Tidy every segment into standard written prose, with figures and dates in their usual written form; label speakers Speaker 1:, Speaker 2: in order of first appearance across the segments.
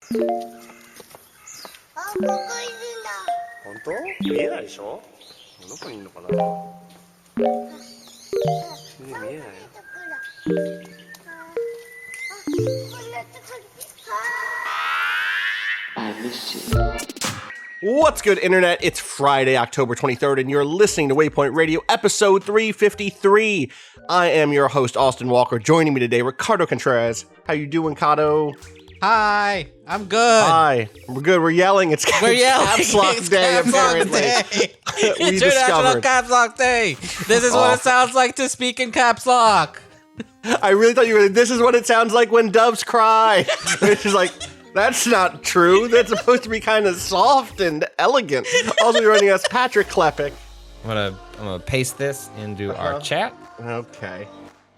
Speaker 1: 本当？見えないでしょ？どこにいるのかな？見えないよ。What's good, Internet? It's Friday, October 23rd, and you're listening to Waypoint Radio, episode 353. I am your host, Austin Walker. Joining me today, Ricardo Contreras. How you doing, Cado?
Speaker 2: Hi, I'm good.
Speaker 1: Hi, we're good. We're yelling. It's Caps Lock Day, apparently. We
Speaker 2: International Caps Lock Day. This is what it sounds like to speak in caps lock.
Speaker 1: I really thought you were. This is what it sounds like when doves cry. It's like. That's not true. That's supposed to be kind of soft and elegant. Also joining us, Patrick Klepek.
Speaker 2: I'm gonna paste this into our chat.
Speaker 1: Okay.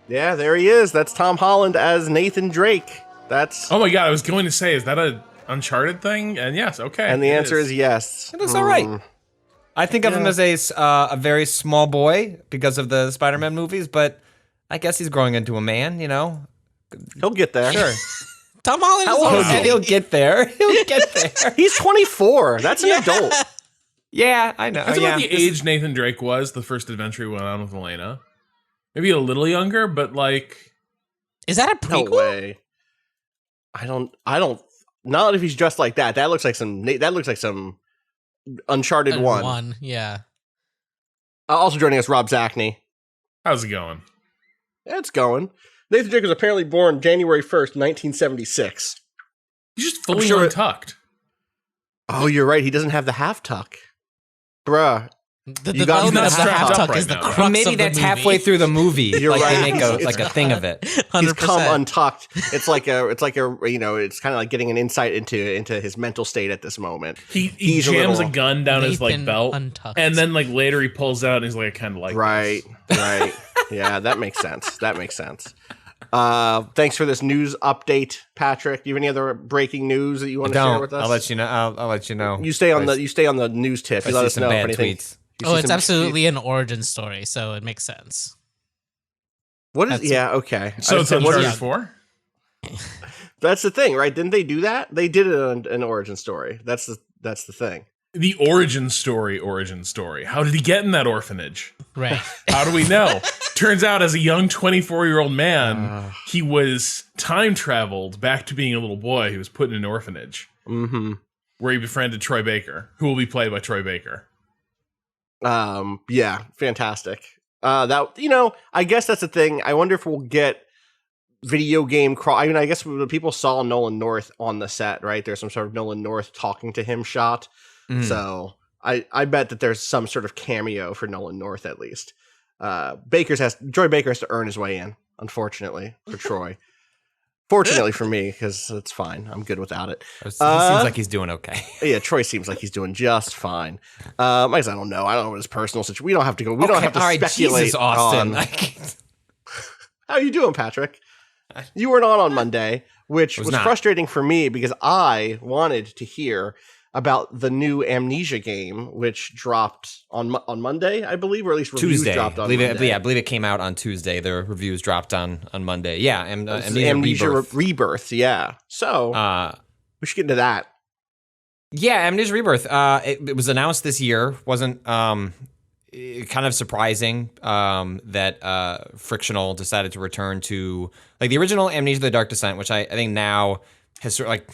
Speaker 1: Yeah, there he is. That's Tom Holland as Nathan Drake. That's.
Speaker 3: Oh my god, I was going to say, is that a Uncharted thing? And yes, okay.
Speaker 1: And the answer is yes.
Speaker 2: It looks all right. I think of him as a very small boy because of the Spider-Man movies, but I guess he's growing into a man, you know?
Speaker 1: He'll get there.
Speaker 2: Sure. Tom Holland is
Speaker 1: He'll
Speaker 2: get there. He'll get there.
Speaker 1: He's 24. That's an adult.
Speaker 2: Yeah, I know.
Speaker 3: That's about the age Nathan Drake was the first adventure he went on with Elena. Maybe a little younger, but like...
Speaker 2: Is that a prequel?
Speaker 1: No way. I don't, not if he's dressed like that. That looks like some Uncharted 1.
Speaker 2: Yeah.
Speaker 1: Also joining us, Rob Zachney.
Speaker 3: How's it going?
Speaker 1: Yeah, it's going. Nathan Drake was apparently born January 1st, 1976.
Speaker 3: He's just fully untucked.
Speaker 1: Oh, you're right. He doesn't have the half tuck. Bruh.
Speaker 2: The development of the half tuck is the crux of the movie.
Speaker 4: Maybe that's halfway through the movie.
Speaker 1: You're
Speaker 4: like
Speaker 1: right.
Speaker 4: They make a thing of it.
Speaker 2: 100%.
Speaker 1: He's come untucked. It's like a, it's kind of like getting an insight into his mental state at this moment.
Speaker 3: He jams a gun down his like belt,
Speaker 2: untucked.
Speaker 3: and then like later he pulls out and he's like, I kind of like
Speaker 1: Right. Yeah, that makes sense. Thanks for this news update, Patrick. Do you have any other breaking news that you want to share with us?
Speaker 4: I'll let you know. I'll let you know.
Speaker 1: You stay on the news tip. You let us know if anything.
Speaker 4: Tweets.
Speaker 5: It's absolutely an origin story, so it makes sense.
Speaker 1: What is? Yeah, okay.
Speaker 3: So it's Uncharted 4?
Speaker 1: That's the thing, right? Didn't they do that? They did it in an origin story. That's the thing.
Speaker 3: The origin story. How did he get in that orphanage?
Speaker 5: Right.
Speaker 3: How do we know? Turns out, as a young 24-year-old man, he was time traveled back to being a little boy who was put in an orphanage, where he befriended Troy Baker, who will be played by Troy Baker.
Speaker 1: Yeah, fantastic. I guess that's the thing. I wonder if we'll get video game I mean, I guess people saw Nolan North on the set, right? There's some sort of Nolan North talking to him shot. So I bet that there's some sort of cameo for Nolan North at least. Troy Baker has to earn his way in, unfortunately, for Troy. Fortunately for me, because it's fine. I'm good without it.
Speaker 4: He seems like he's doing okay.
Speaker 1: Yeah, Troy seems like he's doing just fine. I guess I don't know. I don't know what his personal situation. We don't have to go. We don't have to speculate.
Speaker 4: Jesus, Austin.
Speaker 1: How are you doing, Patrick? You weren't on Monday, which was frustrating for me because I wanted to hear about the new Amnesia game, which dropped on Monday, I believe, or at least reviews dropped on Monday.
Speaker 4: I believe it came out on Tuesday. The reviews dropped on Monday. Yeah,
Speaker 1: Amnesia Rebirth. Yeah. So we should get into that.
Speaker 4: Yeah, Amnesia Rebirth. It was announced this year. Wasn't kind of surprising that Frictional decided to return to like the original Amnesia: The Dark Descent, which I think now has sort of like.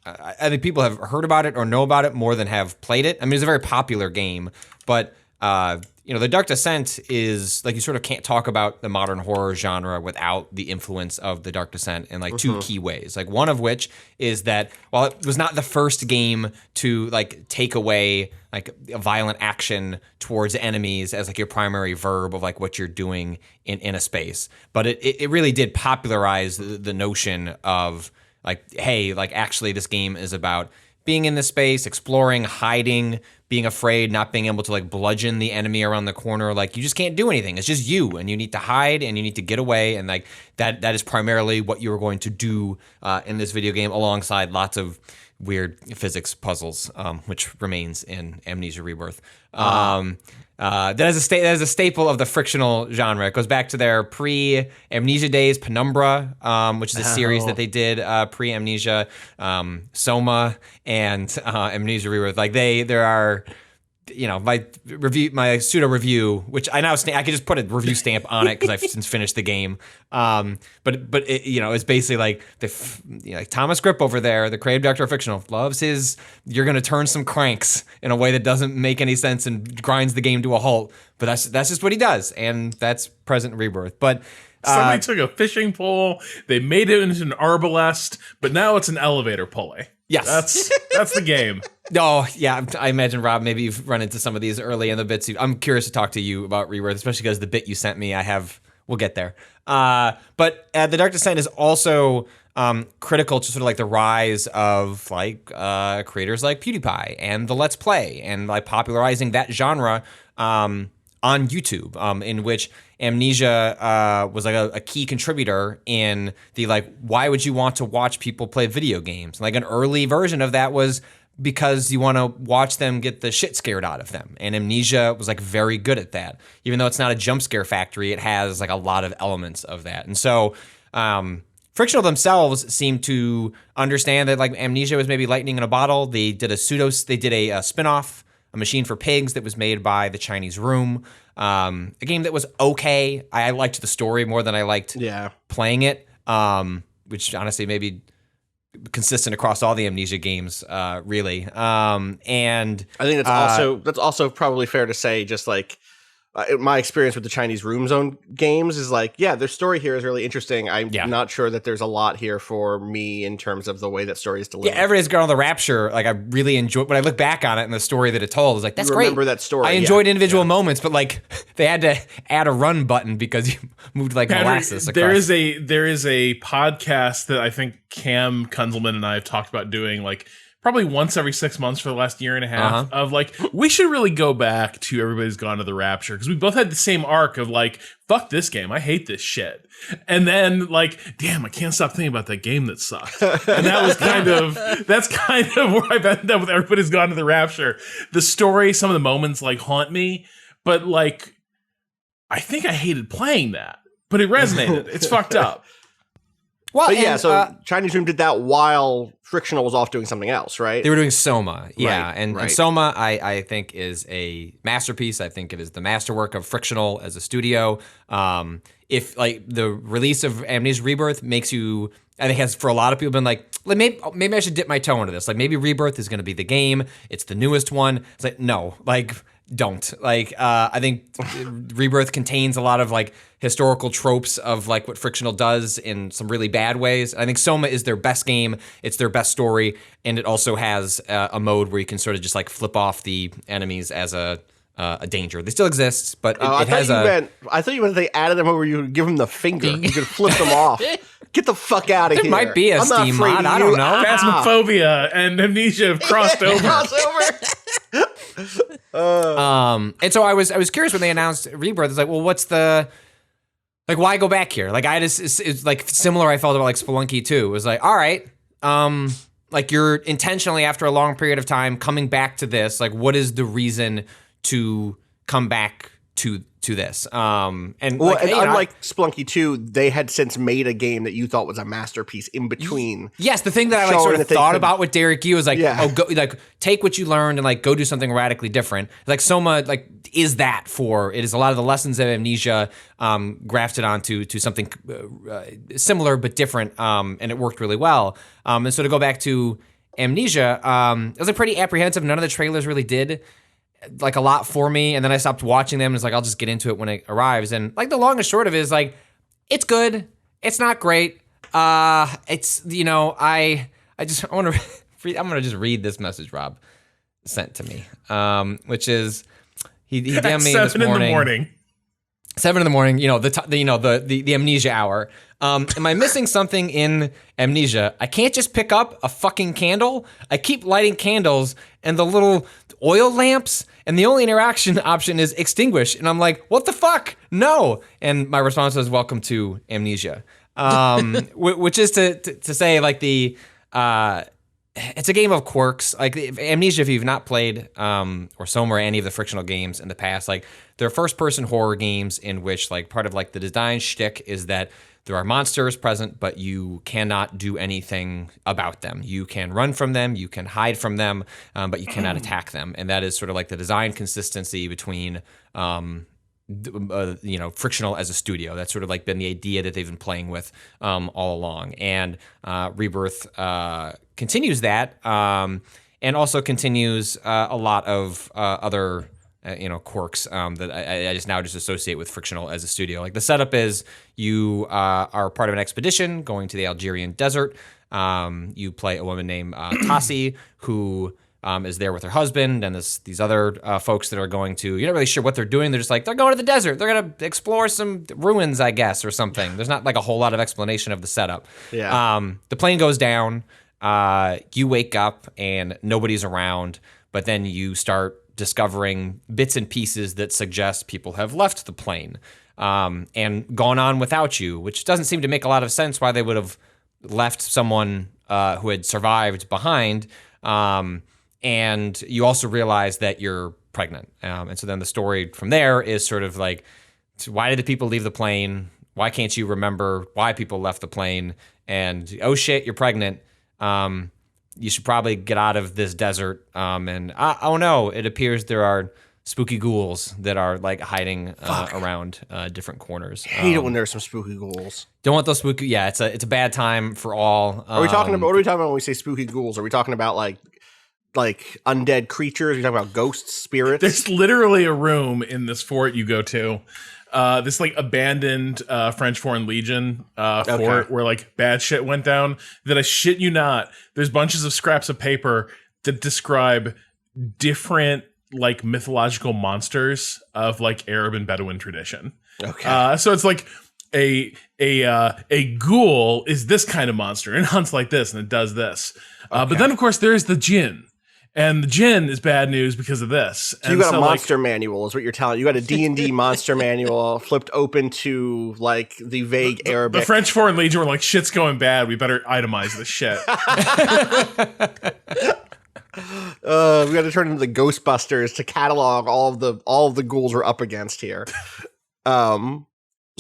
Speaker 4: I think people have heard about it or know about it more than have played it. I mean, it's a very popular game, but The Dark Descent is like you sort of can't talk about the modern horror genre without the influence of The Dark Descent in like two key ways. Like one of which is that while it was not the first game to like take away like a violent action towards enemies as like your primary verb of like what you're doing in a space, but it really did popularize the notion of like, hey, like actually this game is about being in this space, exploring, hiding, being afraid, not being able to like bludgeon the enemy around the corner. Like you just can't do anything. It's just you, and you need to hide and you need to get away. And like that is primarily what you are going to do in this video game, alongside lots of weird physics puzzles, which remains in Amnesia Rebirth. That is a staple of the frictional genre. It goes back to their pre-Amnesia days, Penumbra, which is a series that they did pre-Amnesia, Soma, and Amnesia Rebirth. Like there are, my pseudo review, which I could just put a review stamp on it because I've since finished the game. But it, it's basically like like Thomas Grip over there, the creative director of Fictional, loves you're going to turn some cranks in a way that doesn't make any sense and grinds the game to a halt. But that's just what he does, and that's present Rebirth. But
Speaker 3: somebody took a fishing pole, they made it into an arbalest, but now it's an elevator pulley.
Speaker 4: Yes.
Speaker 3: That's the game.
Speaker 4: Oh, yeah. I imagine, Rob, maybe you've run into some of these early in the bits. I'm curious to talk to you about Rebirth, especially because the bit you sent me, we'll get there. But the Dark Descent is also critical to sort of like the rise of creators like PewDiePie and the Let's Play and like popularizing that genre on YouTube, in which Amnesia was like a key contributor in the why would you want to watch people play video games? Like an early version of that was because you want to watch them get the shit scared out of them. And Amnesia was very good at that. Even though it's not a jump scare factory, it has a lot of elements of that. And so Frictional themselves seem to understand that Amnesia was maybe lightning in a bottle. They did a spin-off, A Machine for Pigs, that was made by the Chinese Room. A game that was okay. I liked the story more than I liked playing it, which honestly maybe consistent across all the Amnesia games, really. And
Speaker 1: I think that's also probably fair to say, just my experience with the Chinese Room Zone games is their story here is really interesting. I'm not sure that there's a lot here for me in terms of the way that story is delivered.
Speaker 4: Yeah, everybody's got on the Rapture. I really enjoyed when I look back on it and the story that it told. It's that's great.
Speaker 1: Remember that story?
Speaker 4: I enjoyed individual moments, but they had to add a run button because you moved molasses across.
Speaker 3: There is a podcast that I think Cam Kunzelman and I have talked about doing probably once every 6 months for the last year and a half of we should really go back to Everybody's Gone to the Rapture, because we both had the same arc of fuck this game, I hate this shit, and then damn, I can't stop thinking about that game that sucked. And that was that's kind of where I've ended up with Everybody's Gone to the Rapture. The story, some of the moments haunt me, but I think I hated playing that, but it resonated. It's fucked up.
Speaker 4: Well,
Speaker 1: so Chinese Room did that while Frictional was off doing something else, right?
Speaker 4: They were doing Soma, yeah.
Speaker 1: Right,
Speaker 4: and Soma, I think, is a masterpiece. I think it is the masterwork of Frictional as a studio. If the release of Amnesia Rebirth makes you, I think has for a lot of people been maybe I should dip my toe into this. Maybe Rebirth is going to be the game. It's the newest one. It's no, don't. I think Rebirth contains a lot of historical tropes of what Frictional does in some really bad ways. I think Soma is their best game. It's their best story, and it also has a mode where you can sort of just flip off the enemies as a danger. They still exist, but
Speaker 1: I thought you meant they added them over. You could give them the finger. You could flip them off. Get the fuck out of here.
Speaker 4: There might be a Steam mod. I don't know.
Speaker 3: Phasmophobia and Amnesia have crossed over.
Speaker 4: And so I was curious when they announced Rebirth. It's well, what's the why go back here? It's similar. I felt about Spelunky 2. It was all right, you're intentionally after a long period of time coming back to this. What is the reason to come back to this?
Speaker 1: Unlike Spelunky 2, they had since made a game that you thought was a masterpiece in between.
Speaker 4: Yes, the thing that I sort of thought about with Derek Yu is go take what you learned and go do something radically different. Soma is that for it is a lot of the lessons of Amnesia grafted onto something similar but different, and it worked really well. And so to go back to Amnesia, it was pretty apprehensive. None of the trailers really did a lot for me, and then I stopped watching them. And it's I'll just get into it when it arrives. And the long and short of it is it's good. It's not great. It's I want to I'm gonna just read this message Rob sent to me, which is he DM'd me this morning. 7 in the morning. The Amnesia hour. Am I missing something in Amnesia? I can't just pick up a fucking candle. I keep lighting candles and the little oil lamps, and the only interaction option is extinguish. And I'm what the fuck? No. And my response was, welcome to Amnesia. Which is to say it's a game of quirks. Like Amnesia, if you've not played or Soma or any of the frictional games in the past, like they're first-person horror games in which like part of like the design shtick is that there are monsters present, but you cannot do anything about them. You can run from them, you can hide from them, but you cannot attack them. And that is sort of like the design consistency between frictional as a studio. That's sort of like been the idea that they've been playing with all along. And Rebirth continues that, and also continues a lot of other quirks that I just now just associate with frictional as a studio. Like the setup is you are part of an expedition going to the Algerian desert. You play a woman named Tassi who is there with her husband, and these other folks that are going to, you're not really sure what they're doing. They're just like, they're going to the desert. They're going to explore some ruins, I guess, or something. There's not like a whole lot of explanation of the setup.
Speaker 1: Yeah.
Speaker 4: The plane goes down. You wake up and nobody's around, but then you start discovering bits and pieces that suggest people have left the plane and gone on without you, which doesn't seem to make a lot of sense why they would have left someone who had survived behind. And you also realize that you're pregnant. And so then the story from there is sort of like, why did the people leave the plane? Why can't you remember why people left the plane? And, oh shit, you're pregnant. You should probably get out of this desert. And oh no, it appears there are spooky ghouls that are like hiding around different corners.
Speaker 1: Hate it when there's some spooky ghouls.
Speaker 4: Don't want those spooky. Yeah, it's a bad time for all.
Speaker 1: Are we talking about? What are we talking about when we say spooky ghouls? Are we talking about like undead creatures? Are you talking about ghosts, spirits?
Speaker 3: There's literally a room in this fort you go to. This like abandoned French Foreign Legion fort where like bad shit went down. That I shit you not, there's bunches of scraps of paper that describe different like mythological monsters of like Arab and Bedouin tradition.
Speaker 1: Okay.
Speaker 3: So it's like a ghoul is this kind of monster and hunts like this and it does this. But then of course there's the jinn. And the jinn is bad news because of this.
Speaker 1: So you got a monster manual is what you're telling. You got a D&D monster manual flipped open to like the vague Arabic.
Speaker 3: The French Foreign Legion were like, shit's going bad. We better itemize this shit.
Speaker 1: We got to turn into the Ghostbusters to catalog all of the ghouls we're up against here. So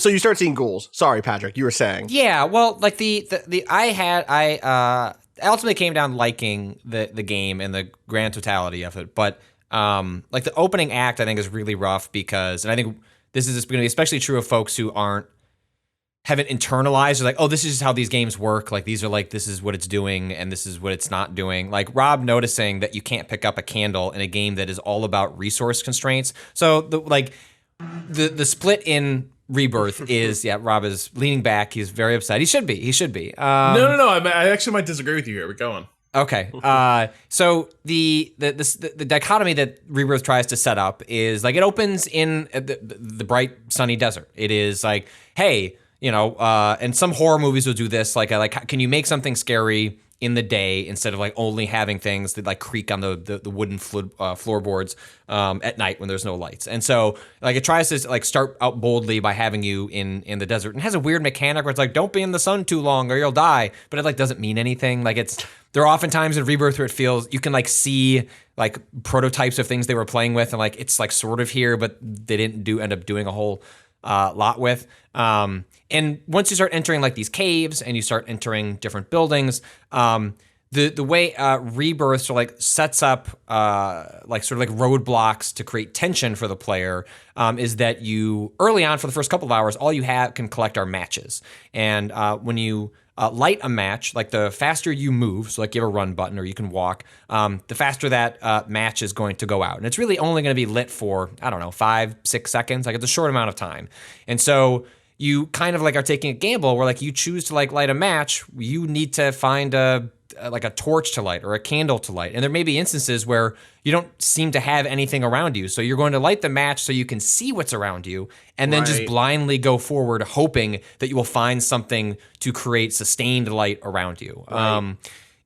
Speaker 1: you start seeing ghouls. Sorry, Patrick, you were saying.
Speaker 4: Yeah, well, like I ultimately came down liking the game and the grand totality of it, but like the opening act I think is really rough because, and I think this is going to be especially true of folks who haven't internalized, or like, oh, this is just how these games work. Like these are like, this is what it's doing and this is what it's not doing. Like Rob noticing that you can't pick up a candle in a game that is all about resource constraints. So the split in Rebirth is, Rob is leaning back. He's very upset. He should be.
Speaker 3: No. I actually might disagree with you here. We're going.
Speaker 4: Okay. So the dichotomy that Rebirth tries to set up is like it opens in the bright sunny desert. It is like, hey, and some horror movies will do this. Like can you make something scary in the day instead of like only having things that like creak on the wooden floorboards at night when there's no lights. And so like it tries to like start out boldly by having you in the desert, and has a weird mechanic where it's like, don't be in the sun too long or you'll die, but it like doesn't mean anything. Like there are often times in Rebirth where it feels you can like see like prototypes of things they were playing with, and like it's like sort of here, but they didn't end up doing a whole lot with. And once you start entering like these caves and you start entering different buildings, the way Rebirth sort of like sets up like sort of like roadblocks to create tension for the player is that you early on for the first couple of hours, all you can collect are matches. And when you light a match, like the faster you move, so like you have a run button or you can walk, the faster that match is going to go out. And it's really only going to be lit for, 5-6 seconds. Like it's a short amount of time. And so you kind of like are taking a gamble where like you choose to like light a match, you need to find a torch to light or a candle to light. And there may be instances where you don't seem to have anything around you. So you're going to light the match so you can see what's around you and then just blindly go forward hoping that you will find something to create sustained light around you. Right.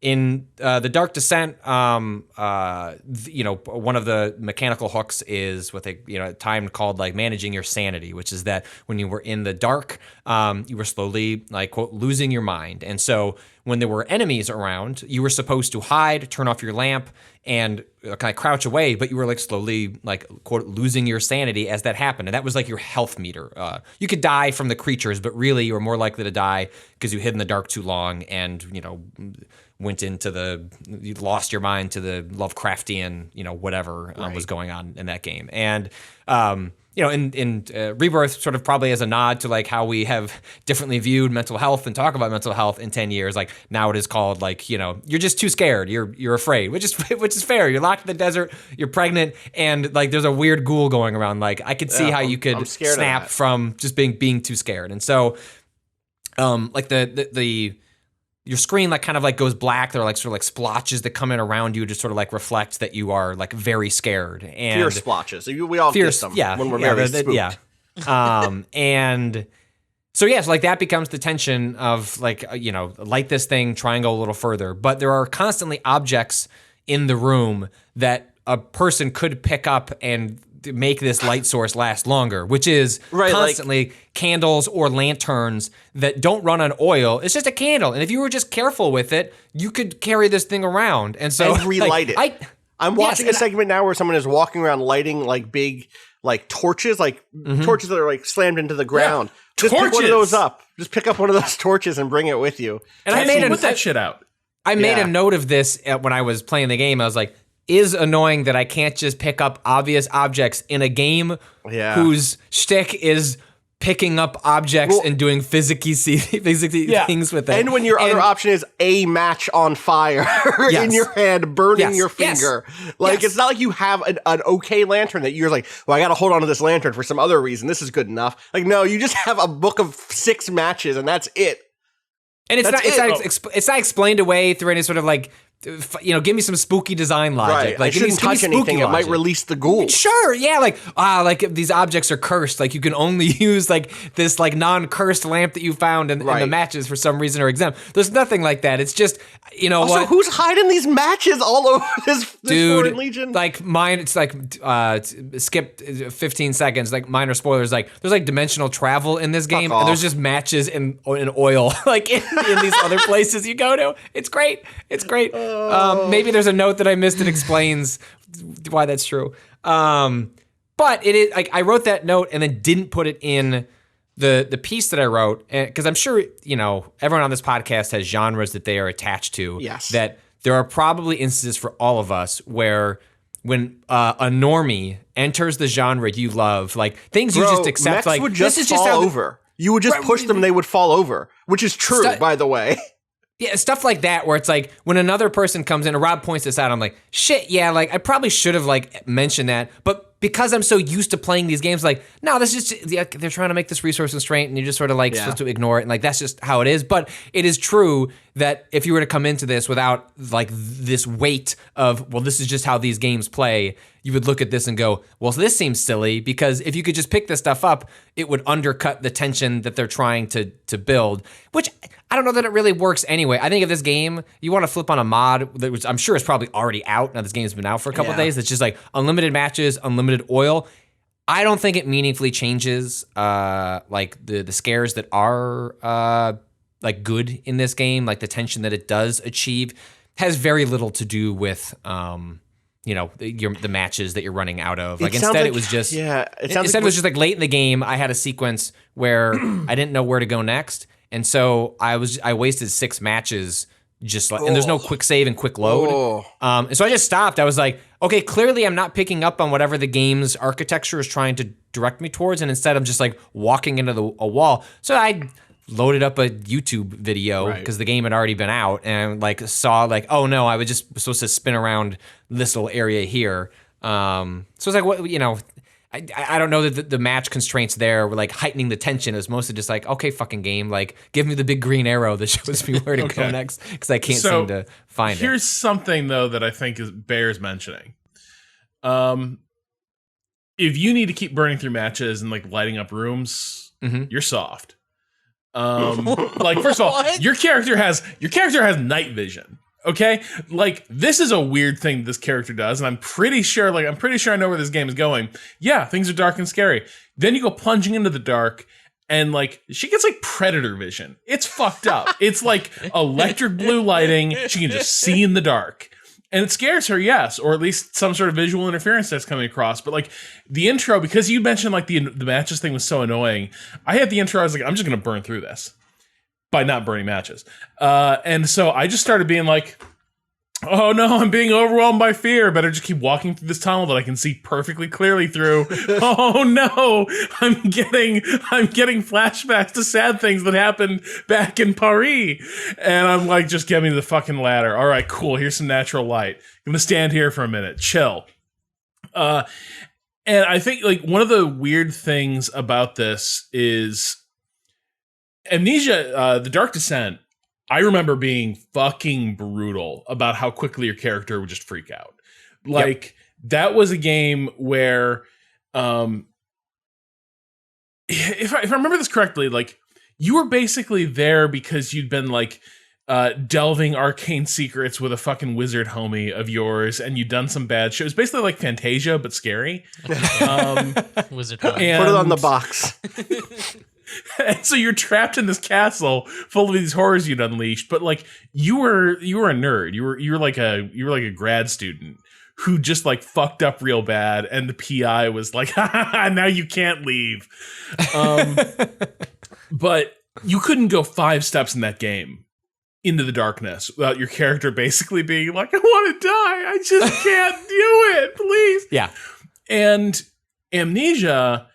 Speaker 4: In the Dark Descent, one of the mechanical hooks is with a time called like managing your sanity, which is that when you were in the dark, you were slowly like quote losing your mind, and so when there were enemies around, you were supposed to hide, turn off your lamp, and kind of crouch away, but you were like slowly like quote losing your sanity as that happened, and that was like your health meter. You could die from the creatures, but really you were more likely to die because you hid in the dark too long and you lost your mind to the Lovecraftian whatever was going on in that game. And in Rebirth, sort of probably as a nod to like how we have differently viewed mental health and talk about mental health in 10 years. Like now it is called like, you're just too scared. You're afraid, which is fair. You're locked in the desert. You're pregnant, and like there's a weird ghoul going around. Like I could see how you could snap from just being too scared. And so, like your screen like kind of like goes black. There are like sort of like splotches that come in around you to sort of like reflect that you are like very scared. And
Speaker 1: fear splotches. We all get them when we're very spooked.
Speaker 4: And so so like that becomes the tension of like light this thing, try and go a little further. But there are constantly objects in the room that a person could pick up and make this light source last longer, which is constantly candles or lanterns that don't run on oil. It's just a candle, and if you were just careful with it, you could carry this thing around and
Speaker 1: relight it. I'm watching a segment now where someone is walking around lighting like big like torches, torches that are like slammed into the ground. Yeah. Just pick one of those up. Just pick up one of those torches and bring it with you.
Speaker 3: And I made put that shit out.
Speaker 4: I made a note of this when I was playing the game. I was like, is annoying that I can't just pick up obvious objects in a game whose shtick is picking up objects and doing physically things with it.
Speaker 1: And when your other option is a match on fire in your hand, burning your finger. It's not like you have an okay lantern that you're like, well, I got to hold on to this lantern for some other reason. This is good enough. Like, no, you just have a book of 6 matches and that's it.
Speaker 4: And it's not explained away through any sort of like, give me some spooky design logic.
Speaker 1: Right.
Speaker 4: Like,
Speaker 1: I shouldn't touch anything. It might release the ghoul.
Speaker 4: Sure, yeah. Like these objects are cursed. Like you can only use like this like non-cursed lamp that you found and the matches for some reason are exempt. There's nothing like that. It's just
Speaker 1: also, who's hiding these matches all over this Foreign Legion?
Speaker 4: Like mine, it's like skip 15 seconds. Like minor spoilers. Like there's like dimensional travel in this game, and there's just matches in oil like in these other places you go to. It's great. It's great. Maybe there's a note that I missed that explains why that's true. But it is like I wrote that note and then didn't put it in the piece that I wrote, because I'm sure everyone on this podcast has genres that they are attached to.
Speaker 1: Yes.
Speaker 4: That there are probably instances for all of us where when a normie enters the genre you love, like things you just accept,
Speaker 1: mechs
Speaker 4: like
Speaker 1: would just
Speaker 4: this is
Speaker 1: fall
Speaker 4: just how
Speaker 1: over. You would just push them, they would fall over, which is true, by the way.
Speaker 4: Yeah, stuff like that where it's like when another person comes in, and Rob points this out, I'm like, shit, yeah, like I probably should have like mentioned that, but because I'm so used to playing these games, like, no, this is just, they're trying to make this resource constraint and you're just sort of like supposed to ignore it, and like that's just how it is. But it is true that if you were to come into this without like this weight of, well, this is just how these games play, you would look at this and go, well, this seems silly, because if you could just pick this stuff up, it would undercut the tension that they're trying to build, which I don't know that it really works anyway. I think if this game, you want to flip on a mod, which I'm sure is probably already out, now this game's been out for a couple of days, it's just like unlimited matches, unlimited oil. I don't think it meaningfully changes like the scares that are like good in this game, like the tension that it does achieve has very little to do with the matches that you're running out of. Like instead it was just it was just like late in the game I had a sequence where I didn't know where to go next, and so I wasted 6 matches just like, and there's no quick save and quick load. And so I just stopped. I was like, okay, clearly I'm not picking up on whatever the game's architecture is trying to direct me towards, and instead I'm just like walking into a wall. So I loaded up a YouTube video because the game had already been out, and like saw like, oh no, I was just supposed to spin around this little area here. So it's like, what, I don't know that the match constraints there were like heightening the tension. It was mostly just like, okay, fucking game, like give me the big green arrow that shows me where to go next, because I can't seem to find it.
Speaker 3: Here's something though that I think bears mentioning. If you need to keep burning through matches and like lighting up rooms, you're soft. Like first of all, your character has night vision. Okay, like this is a weird thing this character does, and I'm pretty sure I know where this game is going. Yeah, things are dark and scary. Then you go plunging into the dark, And like she gets like predator vision. It's fucked up. It's like electric blue lighting. She can just see in the dark. And it scares her, yes, or at least some sort of visual interference that's coming across. But like the intro, because you mentioned like the matches thing was so annoying, I had the intro, I was like, I'm just gonna burn through this by not burning matches. And so I just started being like, oh no, I'm being overwhelmed by fear. Better just keep walking through this tunnel that I can see perfectly clearly through. Oh no, I'm getting flashbacks to sad things that happened back in Paris. And I'm like, just get me to the fucking ladder. All right, cool. Here's some natural light. I'm gonna stand here for a minute. Chill. And I think like one of the weird things about this is Amnesia, The Dark Descent. I remember being fucking brutal about how quickly your character would just freak out. Like that was a game where, if I remember this correctly, like you were basically there because you'd been like delving arcane secrets with a fucking wizard homie of yours, and you'd done some bad shit. It was basically like Fantasia but scary.
Speaker 5: Wizard
Speaker 1: Put it on the box.
Speaker 3: And so you're trapped in this castle full of these horrors you'd unleashed, but like you were a nerd. You were like a grad student who just like fucked up real bad, and the PI was like, now you can't leave. But you couldn't go 5 steps in that game into the darkness without your character basically being like, I want to die. I just can't do it, please.
Speaker 4: Yeah.
Speaker 3: And Amnesia,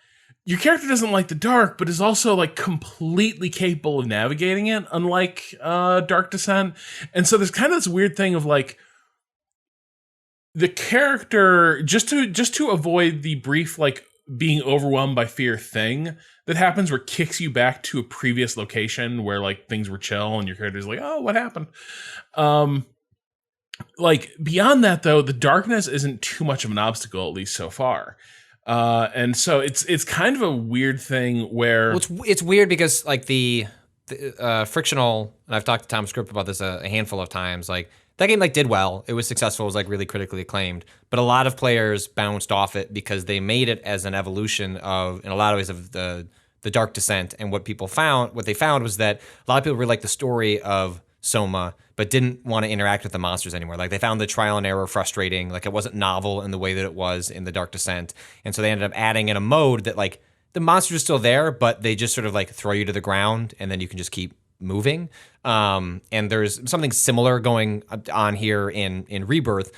Speaker 3: your character doesn't like the dark, but is also like completely capable of navigating it, unlike Dark Descent. And so there's kind of this weird thing of like the character, just to avoid the brief like being overwhelmed by fear thing that happens, where it kicks you back to a previous location where like things were chill and your character's like, oh, what happened? Like beyond that though, the darkness isn't too much of an obstacle, at least so far. And so it's kind of a weird thing where
Speaker 4: it's weird because like the frictional, and I've talked to Tom Script about this a handful of times, like that game like did well. It was successful. It was like really critically acclaimed, but a lot of players bounced off it because they made it as an evolution of, in a lot of ways, of the Dark Descent. And what they found was that a lot of people really liked the story of Soma, but didn't want to interact with the monsters anymore. Like they found the trial and error frustrating. Like it wasn't novel in the way that it was in the Dark Descent. And so they ended up adding in a mode that like the monsters are still there, but they just sort of like throw you to the ground and then you can just keep moving. And there's something similar going on here in Rebirth,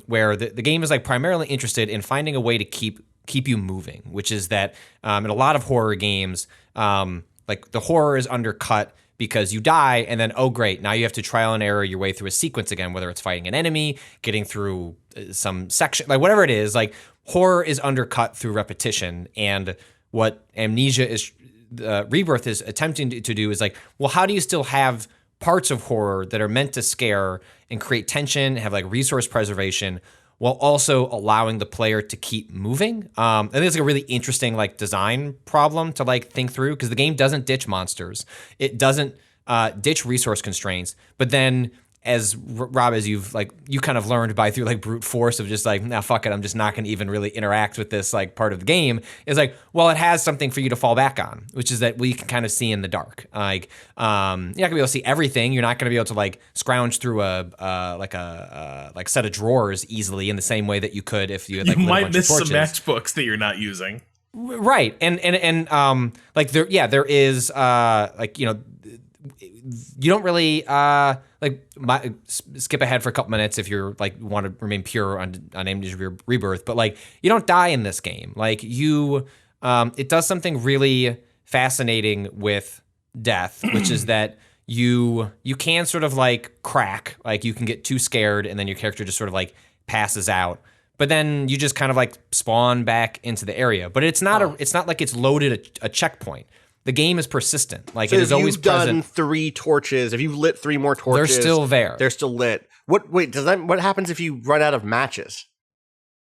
Speaker 4: where the game is like primarily interested in finding a way to keep you moving, which is that in a lot of horror games, like the horror is undercut because you die and then, oh great, now you have to trial and error your way through a sequence again, whether it's fighting an enemy, getting through some section, like whatever it is, like horror is undercut through repetition. And what Amnesia is, Rebirth is attempting to do is like, well, how do you still have parts of horror that are meant to scare and create tension, have like resource preservation, while also allowing the player to keep moving? I think it's like a really interesting like design problem to like think through, because the game doesn't ditch monsters. It doesn't ditch resource constraints. But then as Rob, as you kind of learned by through like brute force of just like, nah, fuck it, I'm just not going to even really interact with this like part of the game, is like, well, it has something for you to fall back on, which is that we can kind of see in the dark. Like, you're not gonna be able to see everything. You're not gonna be able to like scrounge through a set of drawers easily in the same way that you could if you had like
Speaker 3: you
Speaker 4: lit a
Speaker 3: might
Speaker 4: bunch
Speaker 3: miss
Speaker 4: of
Speaker 3: some
Speaker 4: torches.
Speaker 3: matchbooks that you're not using.
Speaker 4: Right. And like there is like, you know, you don't really skip ahead for a couple minutes if you're like want to remain pure on Amnesia Rebirth, but like you don't die in this game. Like you, it does something really fascinating with death, which is that you can sort of like crack, like you can get too scared and then your character just sort of like passes out. But then you just kind of like spawn back into the area. But it's not it's not like it's loaded a checkpoint. The game is persistent. Like
Speaker 1: So
Speaker 4: it
Speaker 1: if
Speaker 4: is always
Speaker 1: you've done
Speaker 4: present.
Speaker 1: 3 torches, if you've lit 3 more torches,
Speaker 4: They're still there.
Speaker 1: They're still lit. What happens if you run out of matches?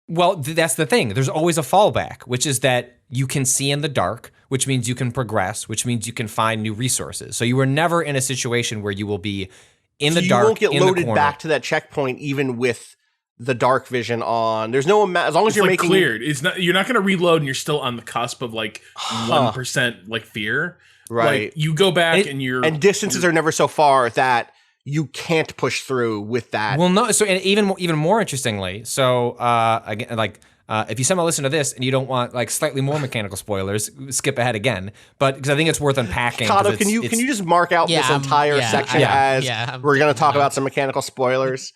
Speaker 4: Well, that's the thing. There's always a fallback, which is that you can see in the dark, which means you can progress, which means you can find new resources. So you are never in a situation where you will be in the dark.
Speaker 1: You won't get
Speaker 4: in the
Speaker 1: loaded
Speaker 4: corner.
Speaker 1: back to that checkpoint even with the dark vision on. There's no as long as
Speaker 3: It's
Speaker 1: you're
Speaker 3: like
Speaker 1: making
Speaker 3: cleared. It's not. You're not going to reload, and you're still on the cusp of like 1% like fear.
Speaker 1: Right.
Speaker 3: Like, you go back and you're
Speaker 1: and distances are never so far that you can't push through with that.
Speaker 4: Well, no. So, and even more interestingly, so again, like if you somehow listen to this and you don't want like slightly more mechanical spoilers, skip ahead again. But because I think it's worth unpacking.
Speaker 1: Cado, can you just mark out this entire section as we're going to talk about some mechanical spoilers?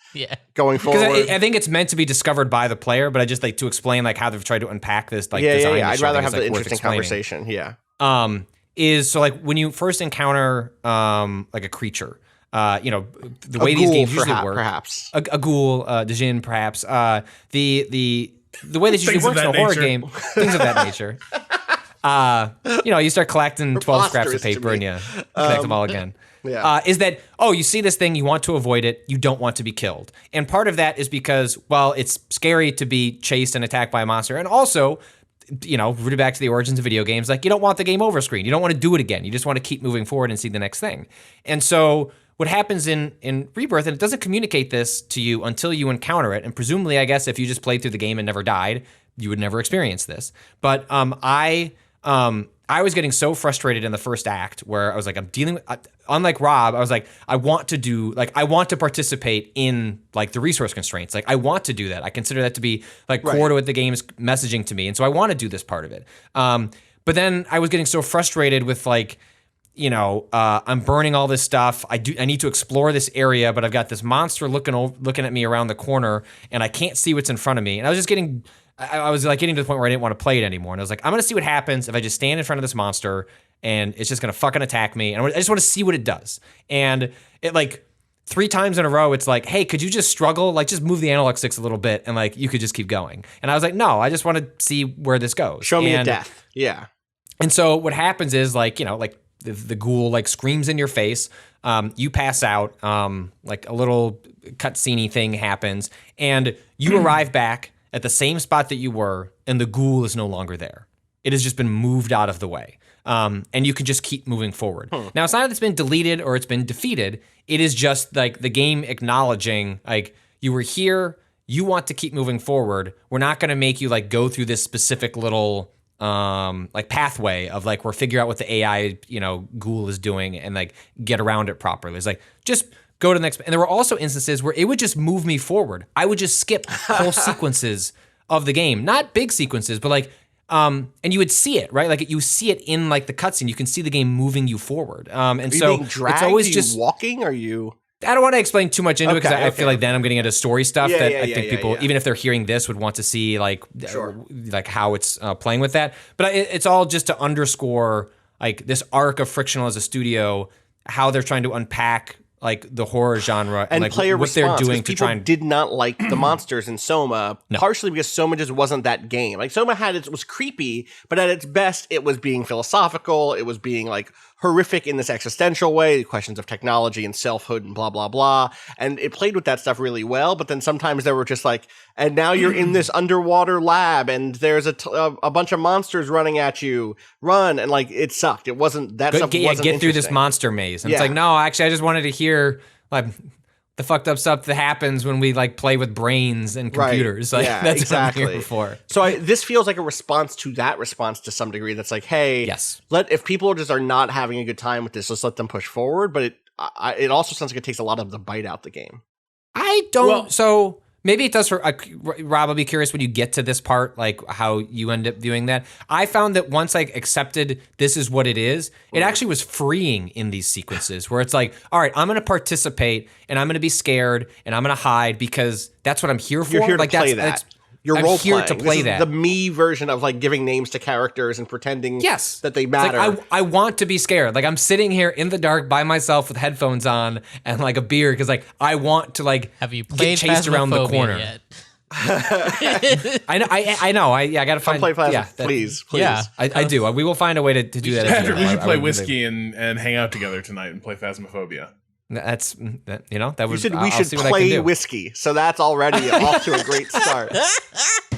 Speaker 1: Going forward.
Speaker 4: Because I think it's meant to be discovered by the player, but I just like to explain like how they've tried to unpack this. Like, design issue.
Speaker 1: I'd rather have
Speaker 4: like,
Speaker 1: the interesting conversation. Yeah.
Speaker 4: Is so like when you first encounter like a creature. The way these games usually work,
Speaker 1: perhaps
Speaker 4: a ghoul, the djinn, perhaps. The way this usually works in a horror game, things of that nature. You start collecting 12 scraps of paper and you collect them all again. Is that, you see this thing, you want to avoid it, you don't want to be killed. And part of that is because, well, it's scary to be chased and attacked by a monster. And also, rooted back to the origins of video games, like you don't want the game over screen. You don't want to do it again. You just want to keep moving forward and see the next thing. And so what happens in Rebirth, and it doesn't communicate this to you until you encounter it, and presumably, I guess, if you just played through the game and never died, you would never experience this. But I was getting so frustrated in the first act where I was like, I'm dealing with, unlike Rob, I was like, I want to participate in like the resource constraints. Like I want to do that. I consider that to be like core to what the game is messaging to me. And so I want to do this part of it. But then I was getting so frustrated with like, I'm burning all this stuff. I need to explore this area, but I've got this monster looking at me around the corner and I can't see what's in front of me. And I was just getting to the point where I didn't want to play it anymore. And I was like, I'm going to see what happens if I just stand in front of this monster and it's just going to fucking attack me. And I just want to see what it does. And it like 3 times in a row, it's like, hey, could you just struggle? Like just move the analog sticks a little bit and like you could just keep going. And I was like, no, I just want to see where this goes.
Speaker 1: Show me a death. Yeah.
Speaker 4: And so what happens is like, the ghoul like screams in your face. You pass out. Like a little cutscene thing happens, and you arrive back at the same spot that you were, and the ghoul is no longer there. It has just been moved out of the way, and you can just keep moving forward. Now it's not that it's been deleted or it's been defeated. It is just like the game acknowledging like you were here. You want to keep moving forward. We're not going to make you like go through this specific little like pathway of like we're figure out what the AI ghoul is doing and like get around it properly. It's like just go to the next. And there were also instances where it would just move me forward. I would just skip whole sequences of the game, not big sequences, but like and you would see it, right? Like you see it in like the cutscene. You can see the game moving you forward. And
Speaker 1: are you
Speaker 4: so
Speaker 1: being dragged?
Speaker 4: it's always
Speaker 1: are you
Speaker 4: just
Speaker 1: walking. Are you?
Speaker 4: I don't want to explain too much into it because I feel like then I'm getting into story stuff
Speaker 1: I
Speaker 4: think people, even if they're hearing this, would want to see like like how it's playing with that. But it's all just to underscore like this arc of Frictional as a studio, how they're trying to unpack like the horror genre and like
Speaker 1: player
Speaker 4: what they're doing to
Speaker 1: people
Speaker 4: try and
Speaker 1: did not like the monsters in Soma, partially because Soma just wasn't that game. Like Soma was creepy, but at its best, it was being philosophical. It was being like horrific in this existential way, questions of technology and selfhood and blah, blah, blah. And it played with that stuff really well. But then sometimes there were just like, and now you're in this underwater lab and there's a bunch of monsters running at you. Run. And like, it sucked. It wasn't that stuff.
Speaker 4: Get through this monster maze. And it's like, no, actually, I just wanted to hear like the fucked up stuff that happens when we like play with brains and computers. Like that's exactly what I'm here for.
Speaker 1: So this feels like a response to that response to some degree. That's like, hey, if people just are not having a good time with this, let's let them push forward. But it also sounds like it takes a lot of the bite out the game.
Speaker 4: I don't. So maybe it does for Rob. I'll be curious when you get to this part, like how you end up viewing that. I found that once I accepted this is what it is, it actually was freeing in these sequences where it's like, all right, I'm going to participate and I'm going to be scared and I'm going to hide because that's what I'm here for.
Speaker 1: You're here
Speaker 4: like
Speaker 1: to play that. You're
Speaker 4: I'm
Speaker 1: role
Speaker 4: here
Speaker 1: playing.
Speaker 4: to play
Speaker 1: this is
Speaker 4: that.
Speaker 1: The me version of like giving names to characters and pretending that they matter.
Speaker 4: Like, I want to be scared. Like I'm sitting here in the dark by myself with headphones on and like a beer because like I want to like
Speaker 5: have you played
Speaker 4: get chased around the corner
Speaker 5: yet?
Speaker 4: I know. I gotta find.
Speaker 1: Play Phasmophobia, please.
Speaker 4: Yeah, I do. We will find a way to do that.
Speaker 3: Patrick, we should play whiskey and hang out together tonight and play Phasmophobia.
Speaker 4: That would.
Speaker 1: You said we should play whiskey, so that's already off to a great start.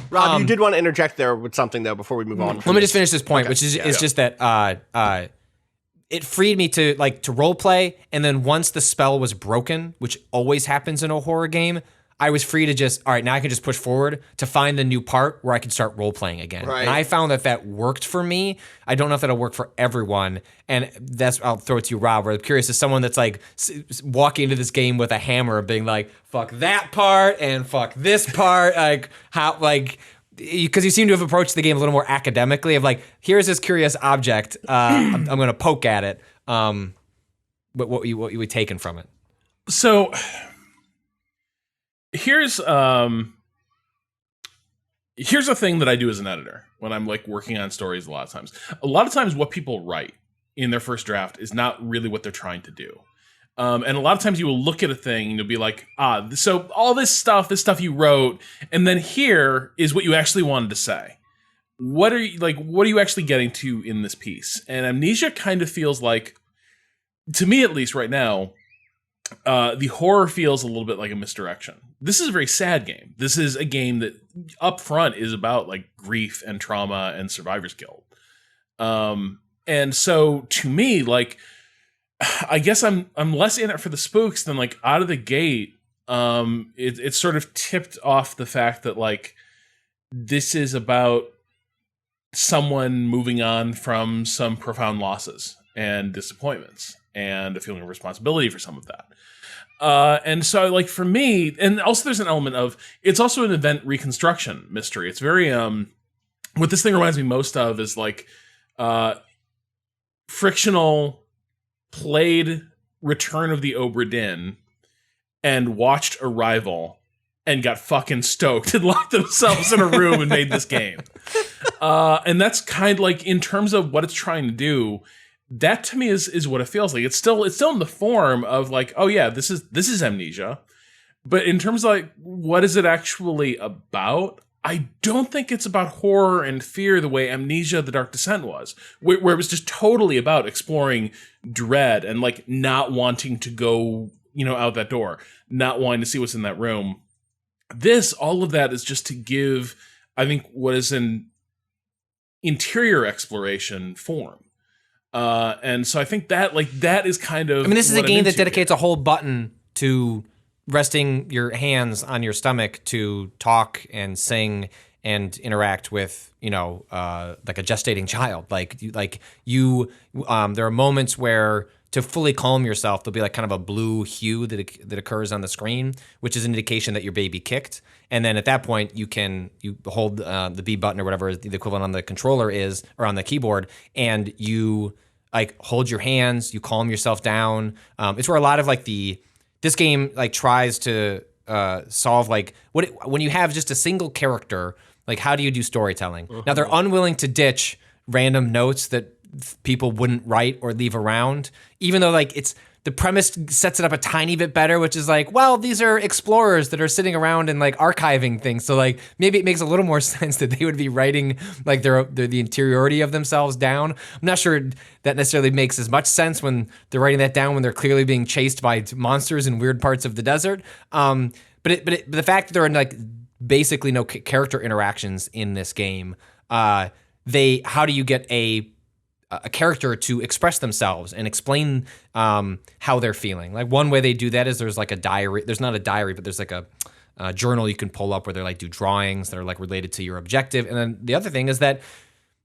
Speaker 1: Rob, you did want to interject there with something though before we move on.
Speaker 4: Let me just finish this point, which is just that it freed me to role play, and then once the spell was broken, which always happens in a horror game, I was free to just, all right, now I can just push forward to find the new part where I can start role playing again.
Speaker 1: Right.
Speaker 4: And I found that worked for me. I don't know if that'll work for everyone. And I'll throw it to you, Rob. I'm curious, as someone that's like walking into this game with a hammer, being like, fuck that part and fuck this part, like how, like, because you seem to have approached the game a little more academically of like, here's this curious object, I'm going to poke at it. What you taken from it?
Speaker 3: So here's a thing that I do as an editor when I'm like working on stories. A lot of times what people write in their first draft is not really what they're trying to do. And a lot of times you will look at a thing and you'll be like, so all this stuff you wrote, and then here is what you actually wanted to say. What are you actually getting to in this piece? And Amnesia kind of feels like, to me at least right now, the horror feels a little bit like a misdirection. This is a very sad game. This is a game that up front is about like grief and trauma and survivor's guilt. And so to me, like, I guess I'm less in it for the spooks than like out of the gate. It sort of tipped off the fact that like this is about someone moving on from some profound losses and disappointments and a feeling of responsibility for some of that. And so like for me, and also there's an element of, it's also an event reconstruction mystery. It's very, what this thing reminds me most of is like, Frictional played Return of the Obra Dinn and watched Arrival and got fucking stoked and locked themselves in a room and made this game. And that's kind of like, in terms of what it's trying to do, that to me is what it feels like. It's still in the form of like, oh yeah, this is Amnesia. But in terms of like, what is it actually about? I don't think it's about horror and fear the way Amnesia: The Dark Descent was, where it was just totally about exploring dread and like not wanting to go, out that door, not wanting to see what's in that room. All of that is just to give, I think, what is an interior exploration form. And so I think that is kind of,
Speaker 4: this is a game that dedicates a whole button to resting your hands on your stomach to talk and sing and interact with, like a gestating child. There are moments where to fully calm yourself, there'll be like kind of a blue hue that occurs on the screen, which is an indication that your baby kicked. And then at that point, you hold the B button or whatever the equivalent on the controller is, or on the keyboard, and you like hold your hands, you calm yourself down. It's where a lot of like this game like tries to solve like when you have just a single character, like how do you do storytelling? Uh-huh. Now they're unwilling to ditch random notes that people wouldn't write or leave around, even though like the premise sets it up a tiny bit better, which is like, well, these are explorers that are sitting around and like archiving things. So like maybe it makes a little more sense that they would be writing like the interiority of themselves down. I'm not sure that necessarily makes as much sense when they're writing that down when they're clearly being chased by monsters in weird parts of the desert. But the fact that there are like basically no character interactions in this game, how do you get a character to express themselves and explain how they're feeling? Like one way they do that is there's like a diary. There's not a diary, but there's like a journal you can pull up where they're like do drawings that are like related to your objective. And then the other thing is that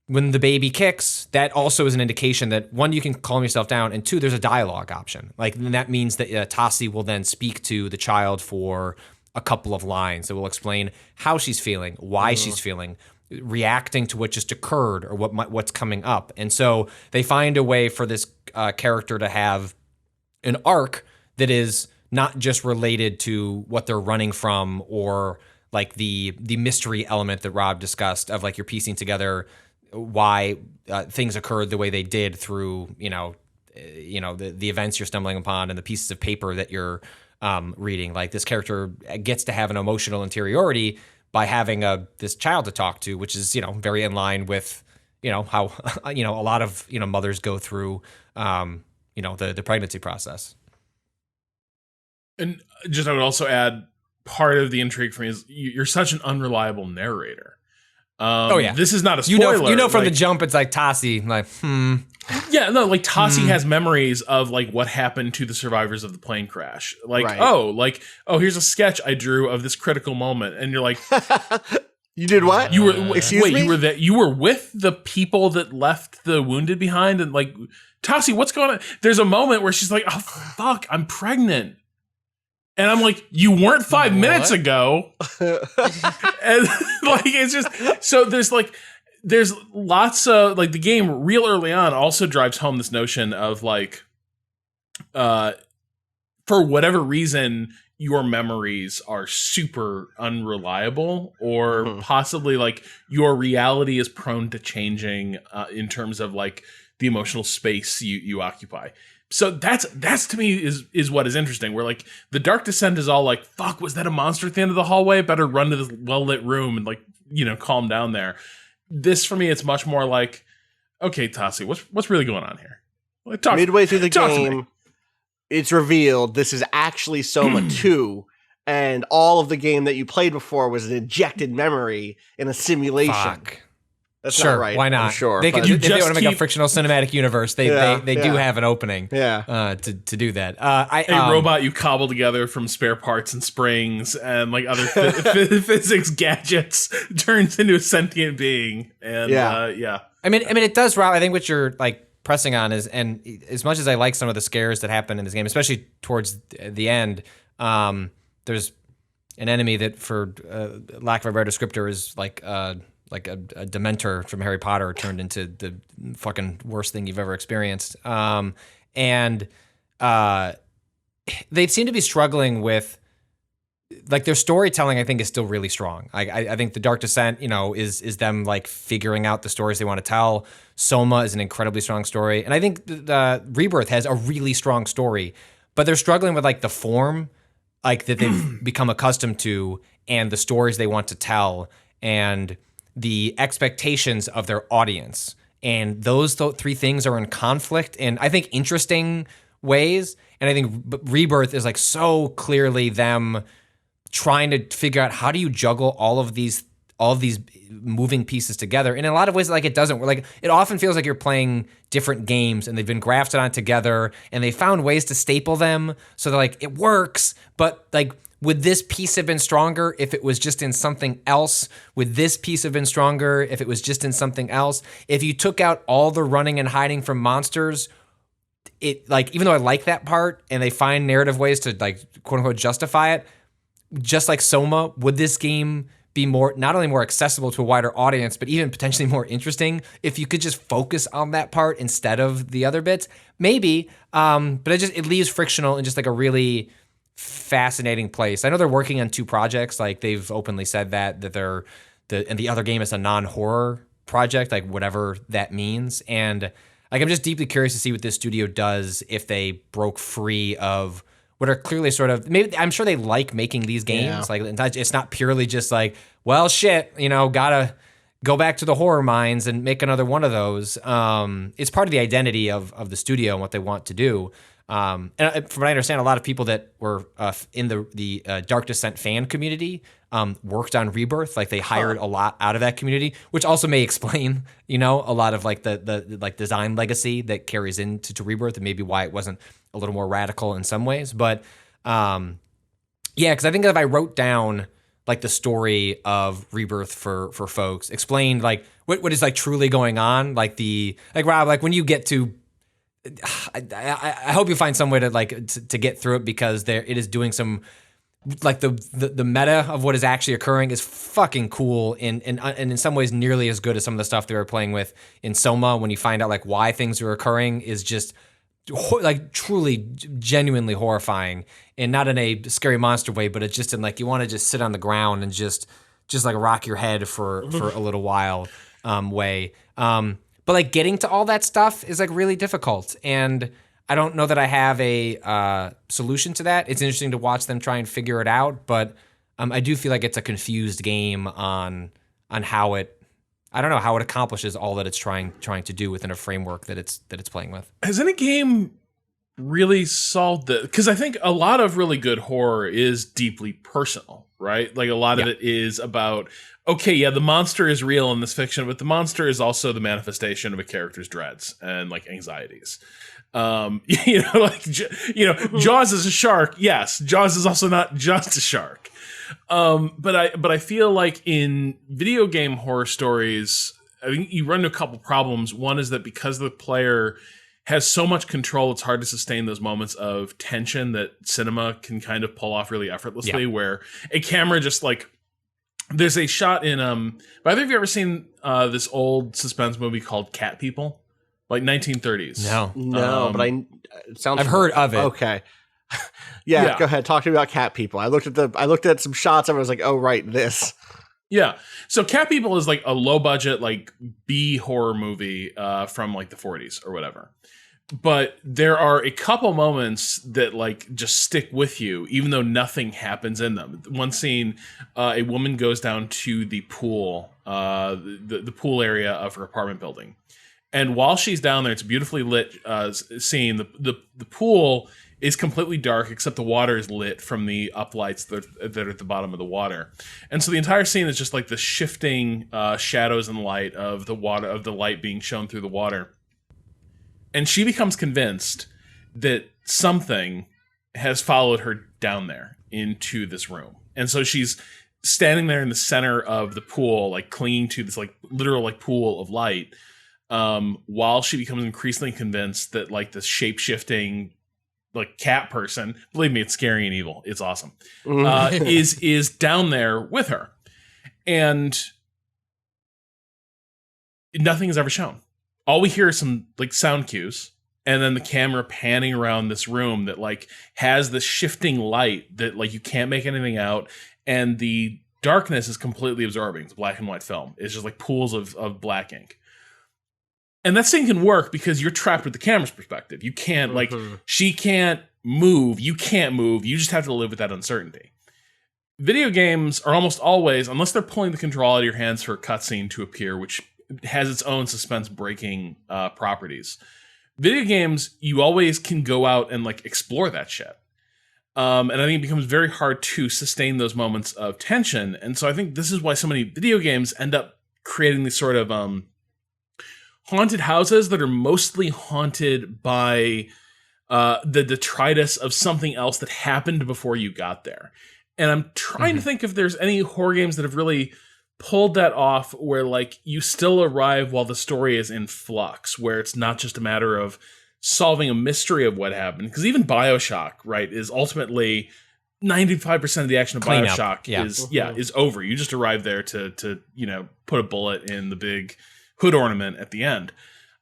Speaker 4: when the baby kicks, that also is an indication that one, you can calm yourself down, and two, there's a dialogue option. Like that means that Tassi will then speak to the child for a couple of lines that will explain how she's feeling, why she's feeling, reacting to what just occurred or what's coming up. And so they find a way for this character to have an arc that is not just related to what they're running from or like the mystery element that Rob discussed of like you're piecing together why things occurred the way they did through, the events you're stumbling upon and the pieces of paper that you're reading. Like this character gets to have an emotional interiority by having this child to talk to, which is, very in line with, how, a lot of, mothers go through, the pregnancy process.
Speaker 3: And I would also add, part of the intrigue for me is you're such an unreliable narrator.
Speaker 2: yeah.
Speaker 3: This is not a spoiler.
Speaker 2: You know from the jump, it's like Tassi, like,
Speaker 3: Yeah, no, like Tassi has memories of like what happened to the survivors of the plane crash. Like,
Speaker 1: Right.
Speaker 3: here's a sketch I drew of this critical moment, and you're like,
Speaker 1: You did what?
Speaker 3: you were
Speaker 1: Excuse me?
Speaker 3: you were with the people that left the wounded behind, and like, Tassi, what's going on? There's a moment where she's like, oh fuck, I'm pregnant. And I'm like, you weren't 5 minutes ago. And like, it's just, so there's lots of, like, the game real early on also drives home this notion of like, for whatever reason, your memories are super unreliable, or possibly like your reality is prone to changing in terms of like the emotional space you occupy. So that's to me is what is interesting. Where like the Dark Descent is all like, fuck, was that a monster at the end of the hallway? Better run to this well lit room and like, calm down there. This for me, it's much more like, okay, Tassi, what's really going on here? Like,
Speaker 1: Midway through the game, it's revealed this is actually Soma 2, and all of the game that you played before was an injected memory in a simulation.
Speaker 2: fuck.
Speaker 1: That's
Speaker 2: Sure,
Speaker 1: not right.
Speaker 2: why not?
Speaker 1: I'm sure.
Speaker 2: They
Speaker 1: but-
Speaker 2: could, if they
Speaker 3: just
Speaker 2: want to make a
Speaker 3: keep-
Speaker 2: frictional cinematic universe, they do have an opening
Speaker 1: Yeah.
Speaker 2: to do that.
Speaker 3: A robot you cobble together from spare parts and springs and like other physics gadgets turns into a sentient being. And yeah.
Speaker 2: I mean, it does, Rob. I think what you're like pressing on is, and as much as I like some of the scares that happen in this game, especially towards the end, there's an enemy that, for lack of a better descriptor, is like a Dementor from Harry Potter turned into the fucking worst thing you've ever experienced. And they seem to be struggling with, like, their storytelling, I think, is still really strong. I think the Dark Descent, is them like figuring out the stories they want to tell. Soma is an incredibly strong story, and I think the Rebirth has a really strong story, but they're struggling with like the form, like that they've become accustomed to, and the stories they want to tell, and the expectations of their audience. And those three things are in conflict in, I think, interesting ways. And I think Rebirth is like so clearly them trying to figure out, how do you juggle all of these moving pieces together. And in a lot of ways, like, it doesn't. Like, it often feels like you're playing different games and they've been grafted on together and they found ways to staple them so they're like, it works, but like, would this piece have been stronger if it was just in something else? Would this piece have been stronger if it was just in something else? If you took out all the running and hiding from monsters, it, like, even though I like that part and they find narrative ways to, like, quote unquote justify it, just like Soma, would this game be more, not only more accessible to a wider audience, but even potentially more interesting if you could just focus on that part instead of the other bits? Maybe, but it leaves frictional in just like a really fascinating place. I know they're working on 2 projects. Like, they've openly said that and the other game is a non-horror project, like whatever that means. And like, I'm just deeply curious to see what this studio does if they broke free of what are clearly sort of, maybe, I'm sure they like making these games. Yeah. Like, it's not purely just like, well, shit, gotta go back to the horror mines and make another one of those. It's part of the identity of the studio and what they want to do. And from what I understand, a lot of people that were in the Dark Descent fan community worked on Rebirth. Like, they hired a lot out of that community, which also may explain, a lot of like the like design legacy that carries into Rebirth, and maybe why it wasn't a little more radical in some ways. But yeah, because I think if I wrote down like the story of Rebirth for folks, explained like what is like truly going on, like Rob, like when you get to, I hope you find some way to like to get through it, because it is doing some, like, the meta of what is actually occurring is fucking cool, and in some ways nearly as good as some of the stuff they were playing with in Soma. When you find out like why things are occurring, is just like truly genuinely horrifying, and not in a scary monster way, but it's just in like, you want to just sit on the ground and just like rock your head for a little while way. But like, getting to all that stuff is like really difficult, and I don't know that I have a solution to that. It's interesting to watch them try and figure it out, but I do feel like it's a confused game on how it, I don't know, how it accomplishes all that it's trying to do within a framework that it's playing with.
Speaker 3: Has any game really solved the, because I think a lot of really good horror is deeply personal, right? Like a lot of it is about, okay, yeah, the monster is real in this fiction, but the monster is also the manifestation of a character's dreads and like anxieties. Jaws is a shark. Yes, Jaws is also not just a shark. But I feel like in video game horror stories, I think you run into a couple problems. One is that because the player has so much control, it's hard to sustain those moments of tension that cinema can kind of pull off really effortlessly, where a camera just like, there's a shot in, but have you ever seen this old suspense movie called Cat People? Like 1930s.
Speaker 1: No, but it sounds.
Speaker 2: I've heard of it.
Speaker 1: Okay. Yeah, go ahead. Talk to me about Cat People. I looked at some shots and I was like, oh right, this.
Speaker 3: Yeah. So Cat People is like a low budget, like B horror movie from like the 40s or whatever. But there are a couple moments that like just stick with you, even though nothing happens in them. One scene, a woman goes down to the pool, the pool area of her apartment building. And while she's down there, it's a beautifully lit scene. The pool is completely dark, except the water is lit from the uplights that are at the bottom of the water. And so the entire scene is just like the shifting shadows and light of the water, of the light being shown through the water. And she becomes convinced that something has followed her down there into this room. And so she's standing there in the center of the pool, like clinging to this like literal like pool of light, while she becomes increasingly convinced that like this shape-shifting like cat person, believe me, it's scary and evil, it's awesome, is down there with her. And nothing is ever shown. All we hear is some like sound cues, and then the camera panning around this room that like has this shifting light that like you can't make anything out, and the darkness is completely absorbing. It's black and white film. It's just like pools of black ink. And that scene can work because you're trapped with the camera's perspective. You can't, like, she can't move. You can't move. You just have to live with that uncertainty. Video games are almost always, unless they're pulling the control out of your hands for a cutscene to appear, which has its own suspense-breaking properties. Video games, you always can go out and, like, explore that shit. And I think it becomes very hard to sustain those moments of tension. And so I think this is why so many video games end up creating these sort of haunted houses that are mostly haunted by the detritus of something else that happened before you got there. And I'm trying to think if there's any horror games that have really pulled that off where like you still arrive while the story is in flux, where it's not just a matter of solving a mystery of what happened. Because even BioShock, right, is ultimately 95% of the action of
Speaker 2: Clean
Speaker 3: BioShock
Speaker 2: up.
Speaker 3: is over. You just arrive there to put a bullet in the big hood ornament at the end.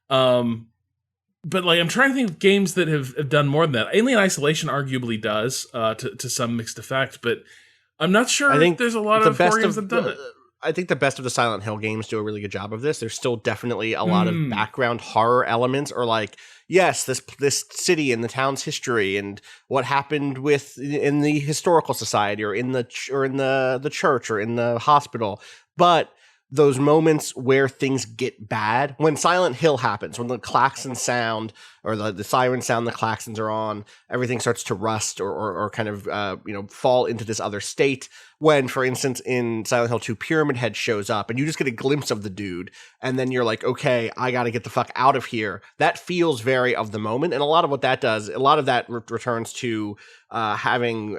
Speaker 3: But like I'm trying to think of games that have done more than that. Alien Isolation arguably does to some mixed effect, but I'm not sure I think there's a lot of horror games that have done it.
Speaker 1: I think the best of the Silent Hill games do a really good job of this. There's still definitely a lot of background horror elements, or like, yes, this city and the town's history and what happened in the historical society or in the church or in the hospital. But those moments where things get bad, when Silent Hill happens, when the klaxon sound or the siren sound, the klaxons are on, everything starts to rust or kind of fall into this other state. When, for instance, in Silent Hill 2, Pyramid Head shows up and you just get a glimpse of the dude, and then you're like, okay, I got to get the fuck out of here. That feels very of the moment, and a lot of what that does, a lot of that returns to having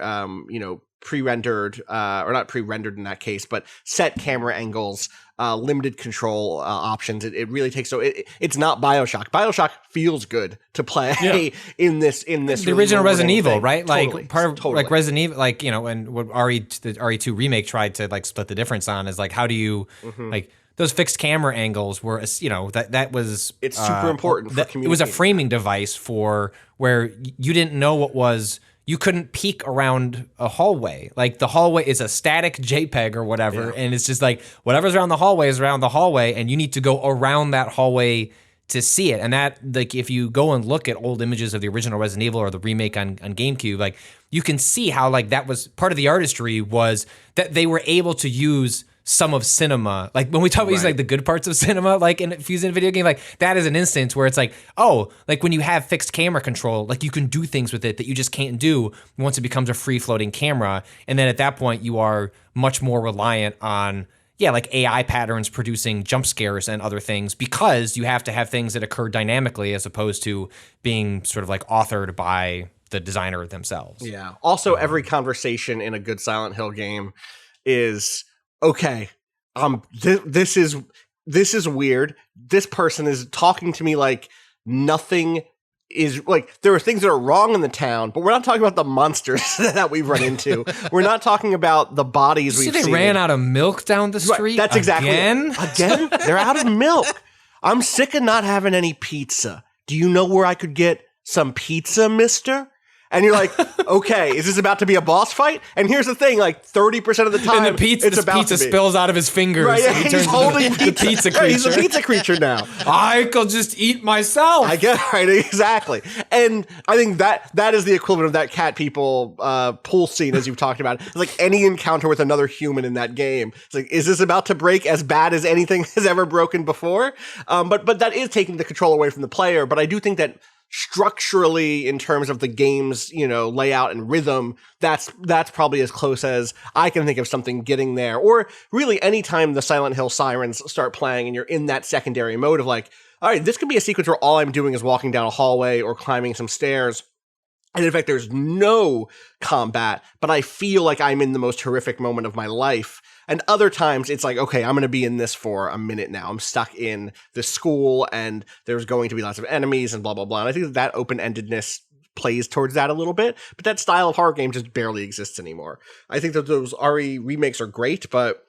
Speaker 1: pre-rendered, or not pre-rendered in that case, but set camera angles, limited control options. It really takes, so it's not BioShock. BioShock feels good to play in this.
Speaker 2: The original Resident Evil,
Speaker 1: thing.
Speaker 2: right?
Speaker 1: Totally.
Speaker 2: Like part of like Resident Evil, like and what the RE2 remake tried to like split the difference on is like how do you like those fixed camera angles were that was
Speaker 1: it's super important for communicating.
Speaker 2: It was a framing device for where you didn't know what was. You couldn't peek around a hallway. Like the hallway is a static JPEG or whatever. And it's just like whatever's around the hallway is around the hallway, and you need to go around that hallway to see it. And that, like, if you go and look at old images of the original Resident Evil or the remake on GameCube, like you can see how like that was part of the artistry was that they were able to use some of cinema. Like when we talk about using like the good parts of cinema, like in fusing a video game, like that is an instance where it's like, oh, like when you have fixed camera control, like you can do things with it that you just can't do once it becomes a free floating camera. And then at that point you are much more reliant on like AI patterns producing jump scares and other things, because you have to have things that occur dynamically as opposed to being sort of like authored by the designer themselves.
Speaker 1: Yeah. Also, every conversation in a good Silent Hill game is, okay, this is weird. This person is talking to me like nothing is, like, there are things that are wrong in the town, but we're not talking about the monsters that we've run into. We're not talking about the bodies we've seen.
Speaker 2: They ran out of milk down the street.
Speaker 1: Right, that's exactly
Speaker 2: again.
Speaker 1: Again, they're out of milk. I'm sick of not having any pizza. Do you know where I could get some pizza, mister? And you're like, okay, is this about to be a boss fight? And here's the thing, like 30% of the time,
Speaker 2: and the pizza spills out of his fingers.
Speaker 1: Right,
Speaker 2: and
Speaker 1: he's holding
Speaker 2: the pizza creature.
Speaker 1: Right, he's a pizza creature now.
Speaker 2: I could just eat myself.
Speaker 1: I get right, exactly. And I think that is the equivalent of that cat people pool scene, as you've talked about. It's like any encounter with another human in that game. It's like, is this about to break as bad as anything has ever broken before? But that is taking the control away from the player. But I do think that structurally, in terms of the game's, layout and rhythm, that's probably as close as I can think of something getting there. Or really, anytime the Silent Hill sirens start playing and you're in that secondary mode of like, all right, this could be a sequence where all I'm doing is walking down a hallway or climbing some stairs. And in fact, there's no combat, but I feel like I'm in the most horrific moment of my life. And other times it's like, okay, I'm going to be in this for a minute now. I'm stuck in the school and there's going to be lots of enemies and blah, blah, blah. And I think that open-endedness plays towards that a little bit, but that style of horror game just barely exists anymore. I think that those RE remakes are great, but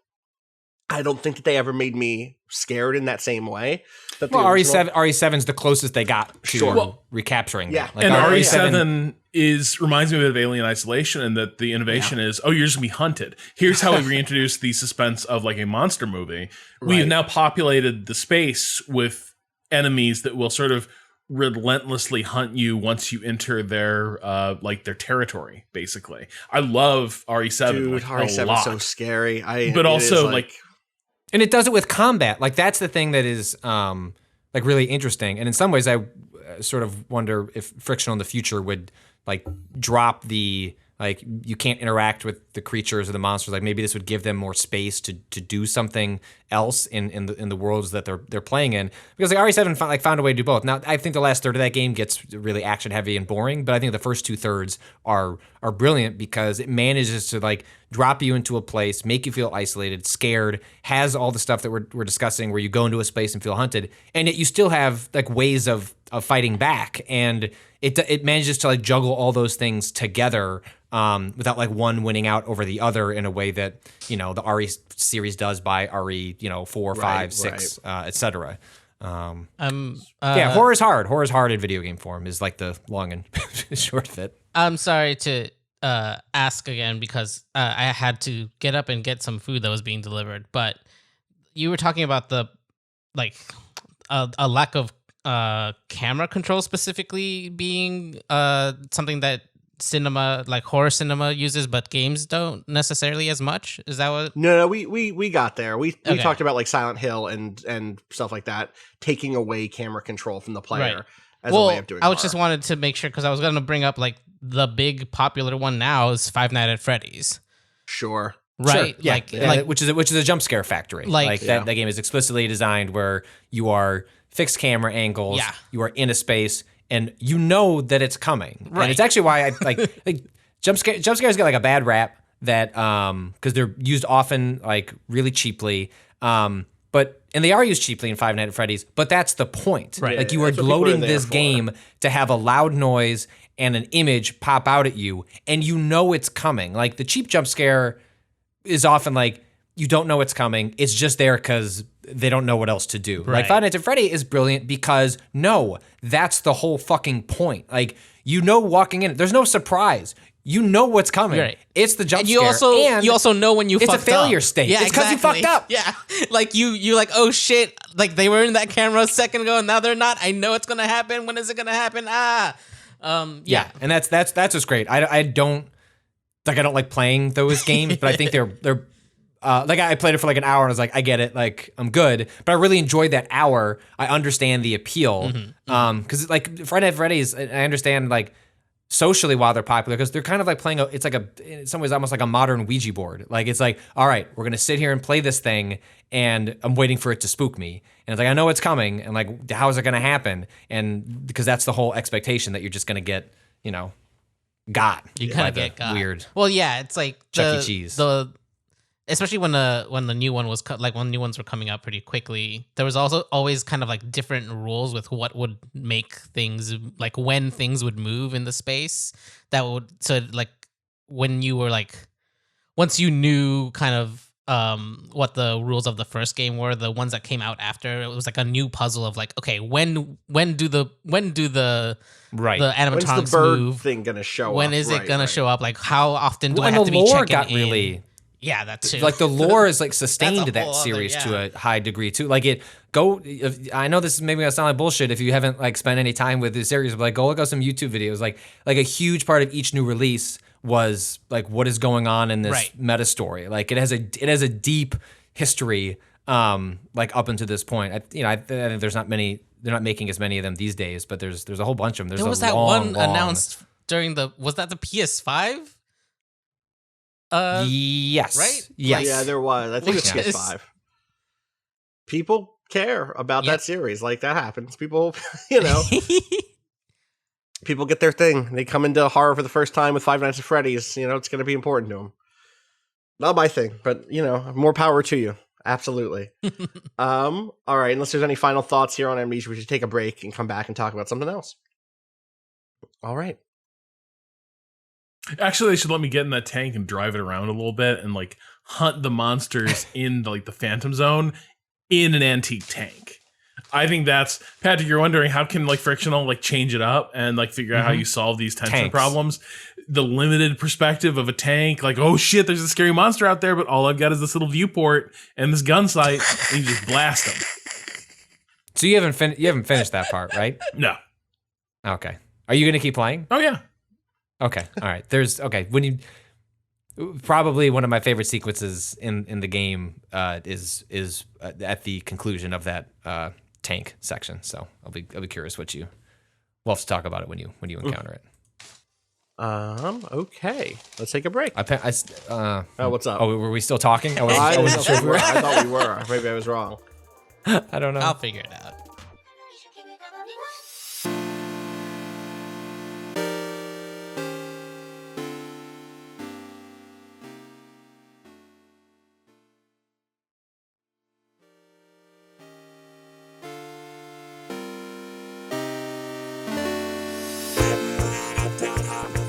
Speaker 1: I don't think that they ever made me scared in that same way. That
Speaker 2: well, RE7's the closest they got to recapturing that.
Speaker 3: Like, and RE7 reminds me a bit of Alien Isolation, and that the innovation is, you're just gonna be hunted. Here's how we reintroduce the suspense of like a monster movie. We have now populated the space with enemies that will sort of relentlessly hunt you once you enter their their territory, basically. I love RE7.
Speaker 1: Dude, RE7 is so scary.
Speaker 3: But also
Speaker 2: and it does it with combat. Like that's the thing that is really interesting. And in some ways I sort of wonder if Frictional in the future would like drop the you can't interact with the creatures or the monsters. Like maybe this would give them more space to do something else in the worlds that they're playing in. Because like RE7 found a way to do both. Now I think the last third of that game gets really action heavy and boring, but I think the first 2/3 are brilliant because it manages to like drop you into a place, make you feel isolated, scared, has all the stuff that we're discussing where you go into a space and feel hunted, and yet you still have like ways of fighting back, and it manages to like juggle all those things together without like one winning out over the other in a way that the RE series does by RE 4, 5, 6, etc. Horror is hard. Horror is hard in video game form is like the long and short of it. I'm
Speaker 5: sorry to ask again because I had to get up and get some food that was being delivered, but you were talking about the a lack of camera control specifically being something that cinema, like horror cinema, uses, but games don't necessarily as much. Is that what?
Speaker 1: No, we got there. We talked about like Silent Hill and stuff like that, taking away camera control from the player as a way of doing.
Speaker 5: I just wanted to make sure because I was going to bring up like the big popular one now is Five Nights at Freddy's.
Speaker 1: Sure.
Speaker 5: Right,
Speaker 2: sure. Yeah, which is a jump scare factory. That game is explicitly designed where you are fixed camera angles. Yeah. You are in a space, and you know that it's coming. Right. And it's actually why I like jump scares get like a bad rap that because they're used often like really cheaply. And they are used cheaply in Five Nights at Freddy's, but that's the point. Right. Like you are loading this game to have a loud noise and an image pop out at you, and you know it's coming. Like the cheap jump scare is often like you don't know it's coming. It's just there because they don't know what else to do. Right. Like Five Nights at Freddy is brilliant because that's the whole fucking point. Like walking in, there's no surprise. You know what's coming. Right. It's the jump scare.
Speaker 5: You also know when you fucked up.
Speaker 2: It's a failure state.
Speaker 5: Yeah,
Speaker 2: it's because you fucked up.
Speaker 5: Yeah. Like you like, oh shit, like they were in that camera a second ago and now they're not. I know it's gonna happen. When is it gonna happen? Yeah.
Speaker 2: And that's what's great. I don't like playing those games, but I think they're like I played it for like an hour and I was like, I get it, like I'm good. But I really enjoyed that hour. I understand the appeal. Because like Friday Night Freddy's, I understand like socially why they're popular because they're kind of like playing it's like in some ways almost like a modern Ouija board. Like it's like, all right, we're gonna sit here and play this thing and I'm waiting for it to spook me. And it's like, I know it's coming and like, how is it gonna happen? And because that's the whole expectation that you're just gonna get, you know, got.
Speaker 5: You kind of get got.
Speaker 2: Weird.
Speaker 5: Well, yeah, it's like
Speaker 2: Chuck E. Cheese.
Speaker 5: Especially when the new one was like when new ones were coming out pretty quickly, there was also always kind of like different rules with what would make things like when things would move in the space that would like when you were like once you knew kind of what the rules of the first game were, the ones that came out after, it was like a new puzzle of like, okay, when do the
Speaker 2: right
Speaker 5: the animatronics
Speaker 1: When's the bird
Speaker 5: move
Speaker 1: thing gonna show
Speaker 5: when
Speaker 1: up?
Speaker 5: is it gonna show up? Like how often do I
Speaker 2: And
Speaker 5: have
Speaker 2: the
Speaker 5: to be
Speaker 2: lore
Speaker 5: checking
Speaker 2: got
Speaker 5: in?
Speaker 2: really
Speaker 5: Yeah, that too.
Speaker 2: like the lore is like sustained
Speaker 5: That's a
Speaker 2: that
Speaker 5: whole other-
Speaker 2: series
Speaker 5: yeah.
Speaker 2: to a high degree too. Like I know this is maybe gonna sound like bullshit if you haven't like spent any time with this series, but like go look up some YouTube videos. Like a huge part of each new release was like what is going on in this meta story. Like it has a deep history like up until this point. I think there's not many. They're not making as many of them these days, but there's a whole bunch of them.
Speaker 5: there was that one announced during was that the PS5?
Speaker 2: Yes.
Speaker 5: Right?
Speaker 2: Yes.
Speaker 1: Yeah, there was. I think it's
Speaker 5: Which is-
Speaker 1: PS5. People care about
Speaker 5: Yeah.
Speaker 1: that series. Like that happens. People, people get their thing. They come into horror for the first time with Five Nights at Freddy's. It's going to be important to them. Not my thing, but more power to you. Absolutely. All right. Unless there's any final thoughts here on Amnesia, we should take a break and come back and talk about something else. All right.
Speaker 3: Actually, they should let me get in that tank and drive it around a little bit and like hunt the monsters in like the Phantom Zone in an antique tank. I think that's Patrick. You're wondering how can like Frictional like change it up and like figure out how you solve these tension
Speaker 2: Tanks.
Speaker 3: problems. The limited perspective of a tank, like oh shit, there's a scary monster out there, but all I've got is this little viewport and this gun sight, and you just blast them.
Speaker 2: So you haven't finished that part, right?
Speaker 3: No.
Speaker 2: Okay. Are you gonna keep playing?
Speaker 3: Oh yeah.
Speaker 2: Okay. All right. When you probably one of my favorite sequences in the game is at the conclusion of that tank section. So I'll be curious we'll have to talk about it when you encounter it.
Speaker 1: Okay. Let's take a break.
Speaker 2: What's up?
Speaker 1: Oh,
Speaker 2: were we still talking? I
Speaker 1: I
Speaker 2: wasn't sure if we were.
Speaker 1: thought we were. Maybe I was wrong.
Speaker 2: I don't know.
Speaker 5: I'll figure it out.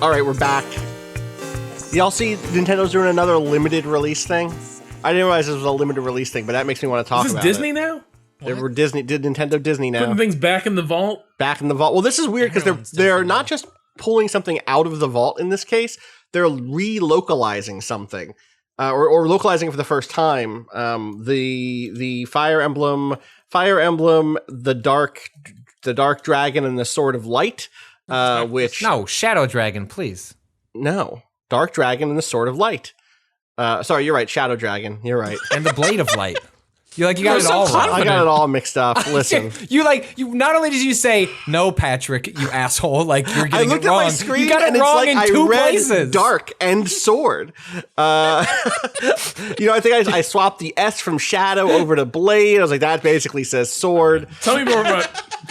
Speaker 1: All right, we're back. Y'all see Nintendo's doing another limited release thing? I didn't realize this was a limited release thing, but that makes me want to talk
Speaker 3: Is this
Speaker 1: about
Speaker 3: Disney
Speaker 1: it.
Speaker 3: now?
Speaker 1: They were Disney. Did Nintendo Disney now?
Speaker 3: Putting things back in the vault?
Speaker 1: Back in the vault. Well, this is weird because
Speaker 5: Everyone's
Speaker 1: they're
Speaker 5: Disney
Speaker 1: not
Speaker 5: now.
Speaker 1: just pulling something out of the vault in this case. They're relocalizing something. Or localizing it for the first time. The Fire Emblem, the Dark Dragon, and the Sword of Light. Which
Speaker 2: No, Shadowdragon, please.
Speaker 1: no, Dark Dragon and the Sword of Light. Sorry, you're right. Shadowdragon. You're right.
Speaker 2: And the Blade of Light. You got it all wrong.
Speaker 1: I got it all mixed up. Listen,
Speaker 2: You not only did you say no, Patrick, you asshole, like you're
Speaker 1: I
Speaker 2: getting
Speaker 1: looked
Speaker 2: it
Speaker 1: at
Speaker 2: wrong.
Speaker 1: my screen
Speaker 2: You got
Speaker 1: and
Speaker 2: it
Speaker 1: it's
Speaker 2: wrong
Speaker 1: like
Speaker 2: in
Speaker 1: I
Speaker 2: two
Speaker 1: read
Speaker 2: places.
Speaker 1: dark and sword. I think I swapped the S from shadow over to blade. I was like, that basically says sword.
Speaker 3: Tell me more about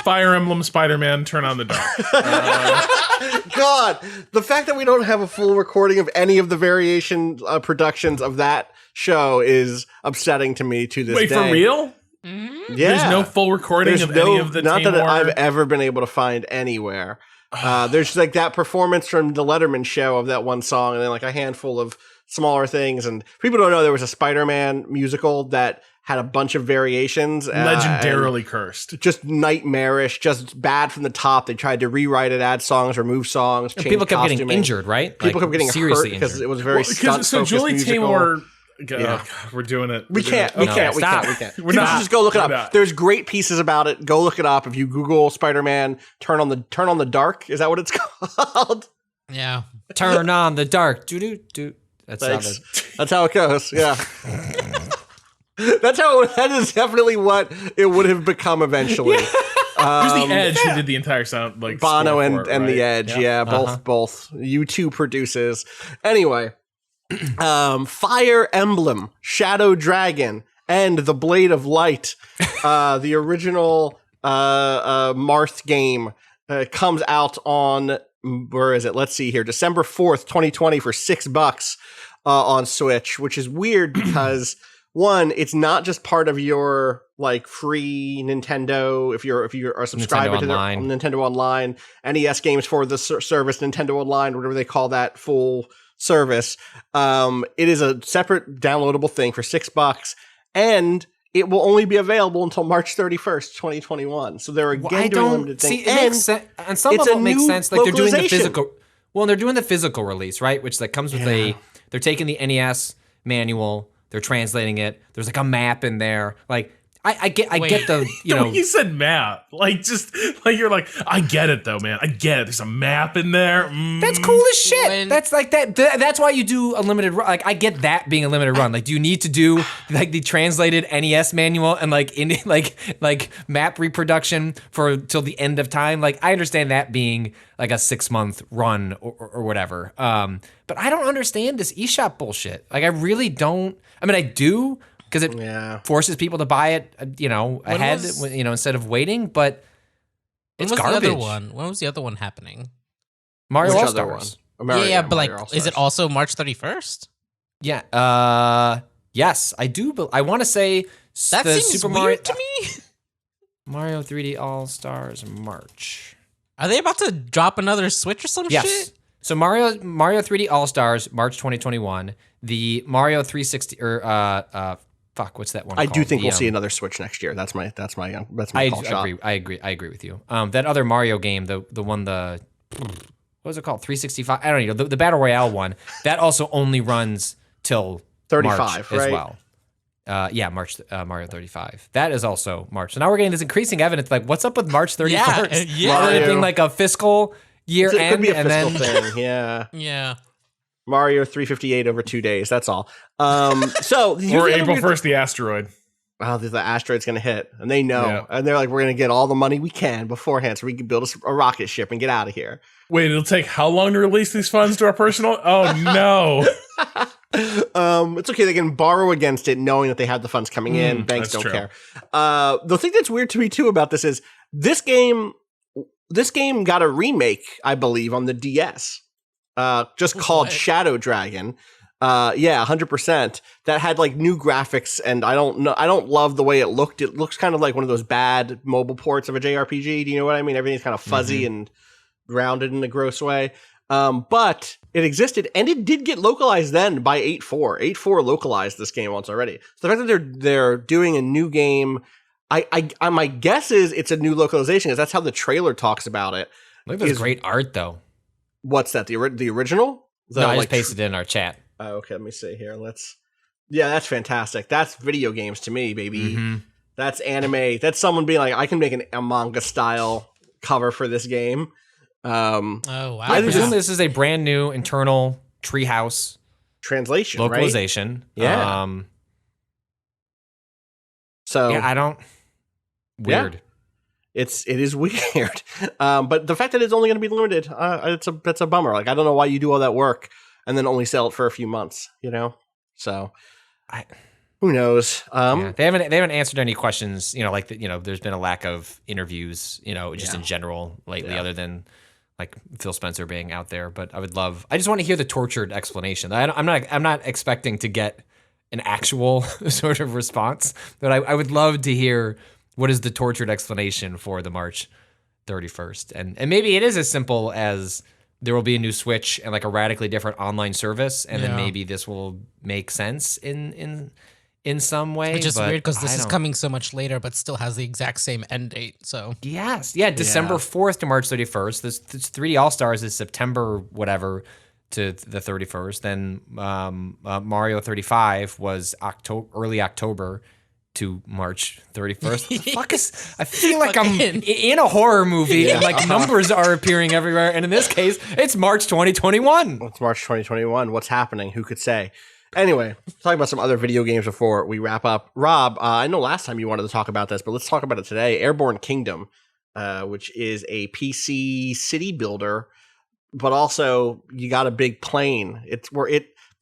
Speaker 3: Fire Emblem Spider-Man Turn on the Dark.
Speaker 1: God, the fact that we don't have a full recording of any of the variation productions of that show is upsetting to me to this
Speaker 3: Wait,
Speaker 1: day.
Speaker 3: for real?
Speaker 1: Yeah.
Speaker 3: There's no full recording
Speaker 1: There's
Speaker 3: of any of the
Speaker 1: not that
Speaker 3: Tamor-
Speaker 1: I've ever been able to find anywhere. There's like that performance from the Letterman show of that one song, and then like a handful of smaller things. And people don't know there was a Spider-Man musical that had a bunch of variations.
Speaker 3: legendarily cursed.
Speaker 1: Just nightmarish, just bad from the top. They tried to rewrite it, add songs, remove songs, change
Speaker 2: People kept getting
Speaker 1: costuming.
Speaker 2: injured, right?
Speaker 1: People kept getting
Speaker 2: seriously
Speaker 1: hurt because
Speaker 2: injured.
Speaker 1: it was a very stunt-focused
Speaker 3: Julie
Speaker 1: musical.
Speaker 3: Taymor.
Speaker 1: Yeah.
Speaker 3: God, we're doing it.
Speaker 1: We
Speaker 3: We're doing
Speaker 1: can't.
Speaker 3: it.
Speaker 1: We
Speaker 3: Okay.
Speaker 1: can't. We
Speaker 2: stop.
Speaker 1: can't. We can't.
Speaker 3: We're
Speaker 1: People
Speaker 3: not.
Speaker 1: should just go look it
Speaker 3: We're
Speaker 1: up.
Speaker 3: not.
Speaker 1: There's great pieces about it. Go look it up. If you Google Spider-Man, turn on the dark. Is that what it's called?
Speaker 5: Yeah.
Speaker 2: Turn on the dark. Do.
Speaker 1: Thanks. That's how it goes. Yeah. That is definitely what it would have become eventually.
Speaker 3: Who's the Edge who did the entire sound, like
Speaker 1: Bono
Speaker 3: score
Speaker 1: and
Speaker 3: for it, right?
Speaker 1: the Edge, yeah, both U2 produces. Anyway, Fire Emblem, Shadowdragon, and the Blade of Light, the original Marth game, comes out on, where is it? Let's see here, December 4th, 2020 for $6 on Switch, which is weird because one, it's not just part of your like free Nintendo. If you're a subscriber to their Nintendo Online, NES games for the service, Nintendo Online, whatever they call that full service. It is a separate downloadable thing for $6, and it will only be available until March 31st, 2021. So they're again doing a limited thing.
Speaker 2: See, it makes sense. And some of it makes sense. Like they're doing the physical. Well, they're doing the physical release, right? Which like comes with they're taking the NES manual. They're translating it. There's like a map in there. Like I get the
Speaker 3: you said map. Like just like you're like, I get it though, man. I get it. There's a map in there.
Speaker 2: That's cool as shit. That's like that. That's why you do a limited run. Like I get that being a limited run. Like do you need to do like the translated NES manual and like in like map reproduction for till the end of time? Like I understand that being like a 6-month run or whatever. But I don't understand this eShop bullshit. Like I really don't. I mean I do. Because it forces people to buy it, ahead, instead of waiting. But it's garbage.
Speaker 5: The other one? When was the other one happening?
Speaker 2: Mario All-Stars.
Speaker 5: Yeah, but like, is it also March 31st?
Speaker 2: Yeah. Yes, I do. But I want to say
Speaker 5: that seems Super Mario weird to me.
Speaker 2: Mario 3D All-Stars March.
Speaker 5: Are they about to drop another Switch or some shit?
Speaker 2: So Mario 3D All-Stars March 2021. The Mario 360 what's that one
Speaker 1: I
Speaker 2: called?
Speaker 1: do think we'll see another Switch next year. That's my call shot.
Speaker 2: I agree with you. That other Mario game, the one, what was it called? 365. I don't know. The Battle Royale one. That also only runs till
Speaker 1: 35,
Speaker 2: March
Speaker 1: right?
Speaker 2: As well. March, Mario 35. That is also March. So now we're getting this increasing evidence. Like, what's up with March 31st?
Speaker 5: Yeah.
Speaker 2: Other than being like a fiscal year end,
Speaker 1: could be a
Speaker 2: and
Speaker 1: fiscal
Speaker 2: then
Speaker 1: thing. Yeah.
Speaker 5: Yeah.
Speaker 1: Mario 358 over 2 days. That's all. So
Speaker 3: or April 1st, the asteroid.
Speaker 1: Wow, the asteroid's going to hit, and they know, and they're like, we're going to get all the money we can beforehand, so we can build a rocket ship and get out of here.
Speaker 3: Wait, it'll take how long to release these funds to our personal? Oh no.
Speaker 1: It's okay. They can borrow against it, knowing that they have the funds coming in. Banks don't care. The thing that's weird to me too about this is this game got a remake, I believe, on the DS. Just called Shadowdragon. 100%. That had like new graphics, and I don't love the way it looked. It looks kind of like one of those bad mobile ports of a JRPG. Do you know what I mean? Everything's kind of fuzzy and rounded in a gross way. But it existed, and it did get localized then by 8.4. 8.4 localized this game once already. So the fact that they're doing a new game, my guess is it's a new localization, because that's how the trailer talks about it.
Speaker 2: Look at this great art, though.
Speaker 1: What's that? The original?
Speaker 2: No, I just pasted it in our chat.
Speaker 1: Oh, okay, let me see here. That's fantastic. That's video games to me, baby. That's anime. That's someone being like, I can make a manga style cover for this game.
Speaker 5: Oh wow!
Speaker 2: I presume this is a brand new internal treehouse
Speaker 1: translation
Speaker 2: localization.
Speaker 1: Right? Yeah.
Speaker 2: I don't. Weird.
Speaker 1: Yeah. It is weird. But the fact that it's only going to be limited, that's a bummer. Like, I don't know why you do all that work and then only sell it for a few months. So who knows?
Speaker 2: They haven't answered any questions. There's been a lack of interviews. Just in general lately, other than like Phil Spencer being out there. But I just want to hear the tortured explanation. I'm not expecting to get an actual sort of response, but I would love to hear what is the tortured explanation for the March 31st. And maybe it is as simple as there will be a new Switch and like a radically different online service, and then maybe this will make sense in some way.
Speaker 5: Which is weird because this is coming so much later, but still has the exact same end date. So
Speaker 2: December 4th to March 31st. This 3D All-Stars is September whatever to the 31st. Then Mario 35 was early October, to March 31st. The fuck is, I feel like I'm in a horror movie and like numbers are appearing everywhere. And in this case, it's March 2021.
Speaker 1: It's March 2021. What's happening? Who could say? Anyway, talking about some other video games before we wrap up. Rob, I know last time you wanted to talk about this, but let's talk about it today. Airborne Kingdom, which is a PC city builder, but also you got a big plane. It's where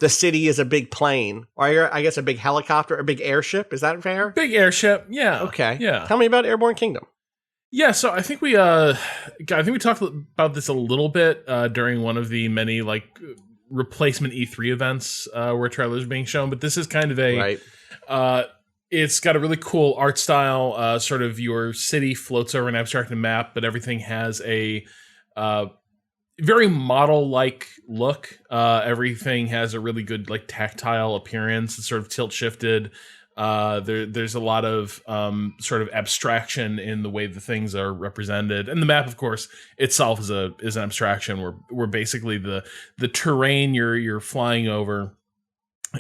Speaker 1: the city is a big plane, or I guess a big helicopter, a big airship. Is that fair?
Speaker 3: Big airship, yeah.
Speaker 1: Okay,
Speaker 3: yeah.
Speaker 1: Tell me about Airborne Kingdom.
Speaker 3: Yeah, so I think we talked about this a little bit during one of the many like replacement E3 events where trailers are being shown, but this is kind of a it's got a really cool art style. Sort of your city floats over an abstracted map, but everything has a very model-like look. Everything has a really good like tactile appearance. It's sort of tilt-shifted. There's a lot of sort of abstraction in the way the things are represented, and the map, of course, itself is an abstraction. Where basically the terrain you're flying over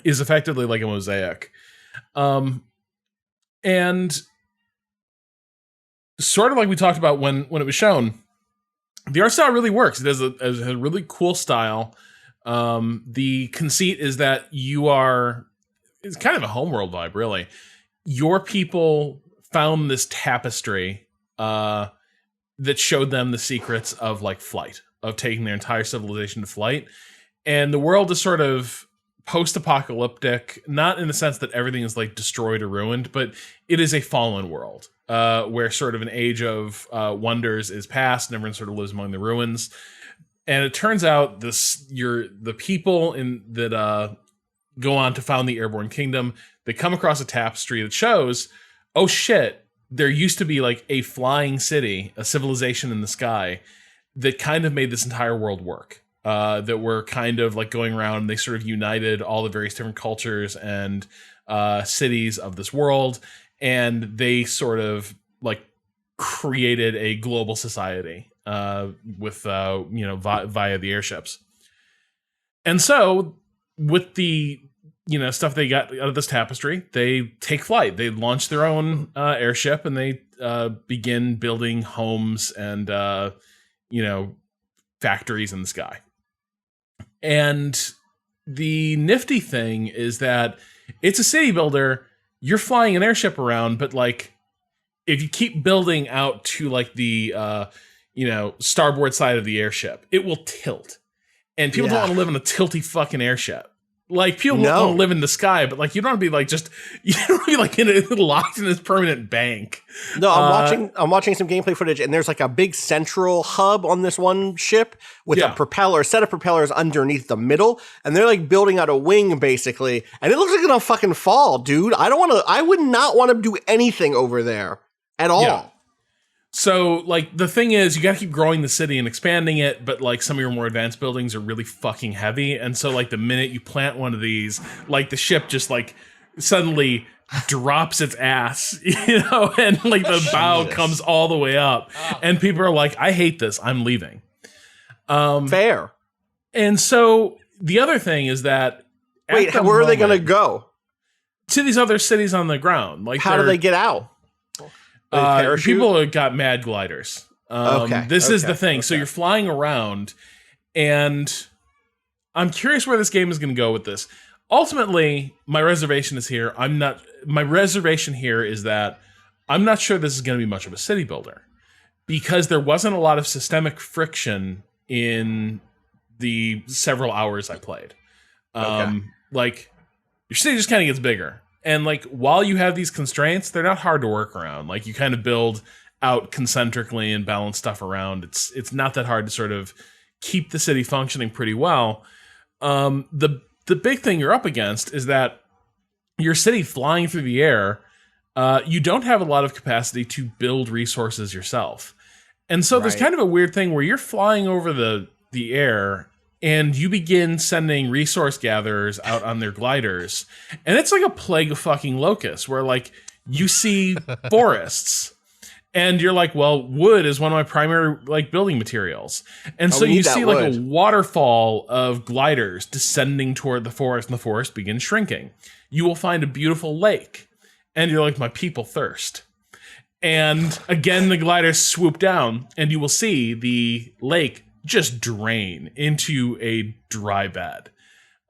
Speaker 3: is effectively like a mosaic, and sort of like we talked about when it was shown, the art style really works. It has a really cool style. The conceit is that it's kind of a homeworld vibe, really. Your people found this tapestry that showed them the secrets of like flight, of taking their entire civilization to flight. And the world is sort of post-apocalyptic, not in the sense that everything is like destroyed or ruined, but it is a fallen world where sort of an age of wonders is past and everyone sort of lives among the ruins. And it turns out the people that go on to found the Airborne Kingdom, they come across a tapestry that shows, oh shit, there used to be like a flying city, a civilization in the sky that kind of made this entire world work. That were kind of like going around, and they sort of united all the various different cultures and cities of this world, and they sort of like created a global society with via the airships. And so with the stuff they got out of this tapestry, they take flight. They launch their own airship, and they begin building homes and factories in the sky. And the nifty thing is that it's a city builder. You're flying an airship around, but like if you keep building out to like the starboard side of the airship, it will tilt. And people don't want to live in a tilty fucking airship. Like people want to live in the sky, but like you don't want to be like you don't want to be like locked in this permanent bank.
Speaker 1: No, I'm watching some gameplay footage, and there's like a big central hub on this one ship with a set of propellers underneath the middle, and they're like building out a wing basically, and it looks like it's gonna fucking fall, dude. I would not want to do anything over there at all. Yeah.
Speaker 3: So, like, the thing is, you gotta keep growing the city and expanding it, but, like, some of your more advanced buildings are really fucking heavy, and so, like, the minute you plant one of these, like, the ship just, like, suddenly drops its ass, and, like, the bow comes all the way up, and people are like, I hate this, I'm leaving.
Speaker 1: Fair.
Speaker 3: And so, the other thing is that...
Speaker 1: Wait, where are they gonna go?
Speaker 3: To these other cities on the ground. Like,
Speaker 1: how do they get out?
Speaker 3: People got mad gliders. This is the thing. Okay. So you're flying around, and I'm curious where this game is going to go with this. Ultimately, my reservation is here. My reservation here is that I'm not sure this is going to be much of a city builder, because there wasn't a lot of systemic friction in the several hours I played. Like your city just kind of gets bigger. And, like, while you have these constraints, they're not hard to work around. Like, you kind of build out concentrically and balance stuff around. It's not that hard to sort of keep the city functioning pretty well. The big thing you're up against is that your city flying through the air, you don't have a lot of capacity to build resources yourself. And so there's kind of a weird thing where you're flying over the air, and you begin sending resource gatherers out on their gliders. And it's like a plague of fucking locusts where, like, you see forests. And you're like, well, wood is one of my primary, like, building materials. And so you see, like, a waterfall of gliders descending toward the forest, and the forest begins shrinking. You will find a beautiful lake. And you're like, my people thirst. And again, the gliders swoop down, and you will see the lake just drain into a dry bed.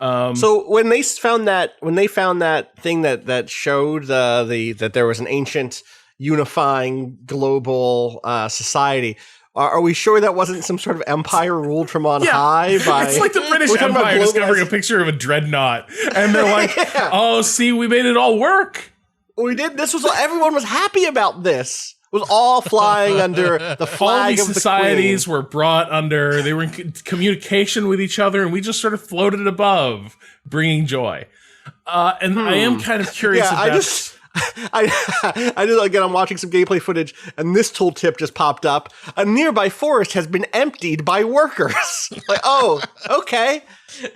Speaker 1: So when they found that thing that showed that there was an ancient unifying global society, are we sure that wasn't some sort of empire ruled from on high?
Speaker 3: It's like the British Empire discovering a picture of a dreadnought, and they're like, "Oh, see, we made it all work.
Speaker 1: We did. This was everyone was happy about this. It was all flying under the flag
Speaker 3: all these
Speaker 1: of the
Speaker 3: societies
Speaker 1: queen.
Speaker 3: were brought under. They were in communication with each other, and we just sort of floated above, bringing joy. And I am kind of curious.
Speaker 1: I just again, I'm watching some gameplay footage, and this tooltip just popped up. A nearby forest has been emptied by workers. Like, oh, okay,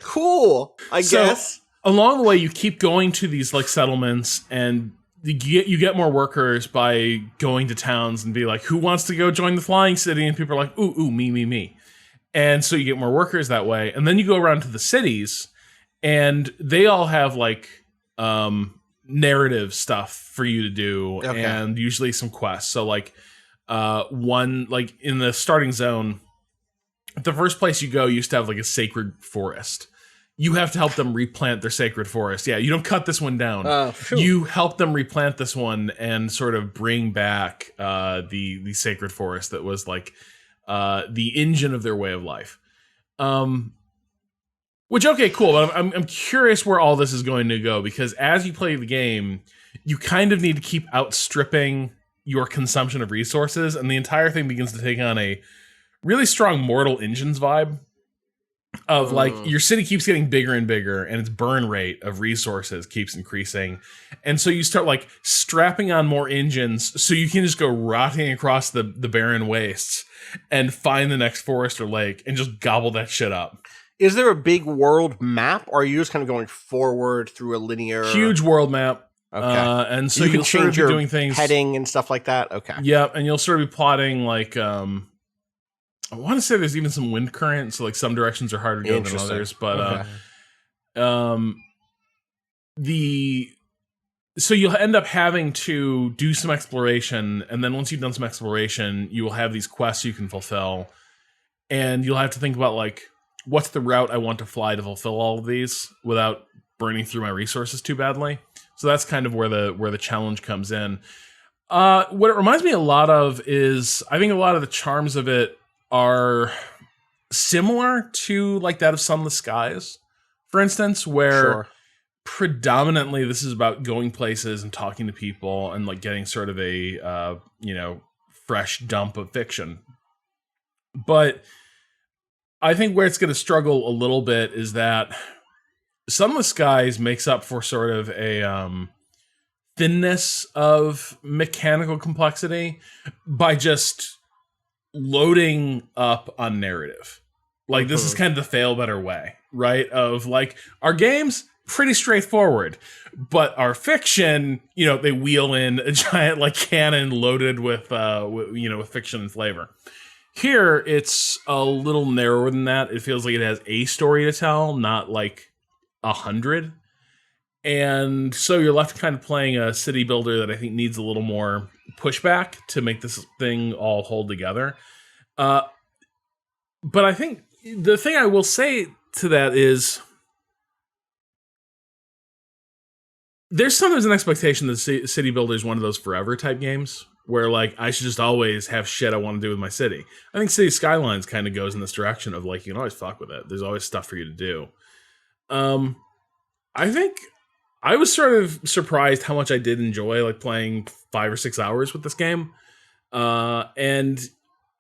Speaker 1: cool. I guess.
Speaker 3: Along the way, you keep going to these like settlements, and you get more workers by going to towns and be like, who wants to go join the flying city? And people are like, ooh, me. And so you get more workers that way. And then you go around to the cities, and they all have like narrative stuff for you to do, and usually some quests. So like one, like in the starting zone, the first place you go used to have like a sacred forest. You have to help them replant their sacred forest. Yeah, you don't cut this one down. You help them replant this one and sort of bring back the sacred forest that was like the engine of their way of life. Which, okay, cool. But I'm curious where all this is going to go, because as you play the game, you kind of need to keep outstripping your consumption of resources, and the entire thing begins to take on a really strong Mortal Engines vibe. Of like, your city keeps getting bigger and bigger, and its burn rate of resources keeps increasing. And so you start like strapping on more engines so you can just go rotting across the barren wastes and find the next forest or lake and just gobble that shit up.
Speaker 1: Is there a big world map, or are you just kind of going forward through a linear...
Speaker 3: Huge world map.
Speaker 1: Okay.
Speaker 3: And so
Speaker 1: you can
Speaker 3: you'll sort of
Speaker 1: change
Speaker 3: be
Speaker 1: your
Speaker 3: doing things...
Speaker 1: heading and stuff like that? Okay.
Speaker 3: Yep, and you'll sort of be plotting like... I want to say there's even some wind current, so like some directions are harder to go than others, but so you'll end up having to do some exploration, and then once you've done some exploration, you will have these quests you can fulfill, and you'll have to think about like, what's the route I want to fly to fulfill all of these without burning through my resources too badly. So that's kind of where the challenge comes in. What it reminds me a lot of is, I think a lot of the charms of it are similar to like that of Sunless Skies, for instance, where predominantly this is about going places and talking to people and like getting sort of a fresh dump of fiction. But I think where it's going to struggle a little bit is that Sunless Skies makes up for sort of a thinness of mechanical complexity by just loading up on narrative. Like, this is kind of the fail better way, right? Of like, our game's pretty straightforward, but our fiction, they wheel in a giant like cannon loaded with fiction and flavor. Here, it's a little narrower than that. It feels like it has a story to tell, not like 100. And so you're left kind of playing a city builder that I think needs a little more pushback to make this thing all hold together. But I think the thing I will say to that is there's sometimes an expectation that City Builder is one of those forever type games where like I should just always have shit I want to do with my city. I think City Skylines kind of goes in this direction of like, you can always fuck with it. There's always stuff for you to do. I think I was sort of surprised how much I did enjoy like playing 5 or 6 hours with this game. And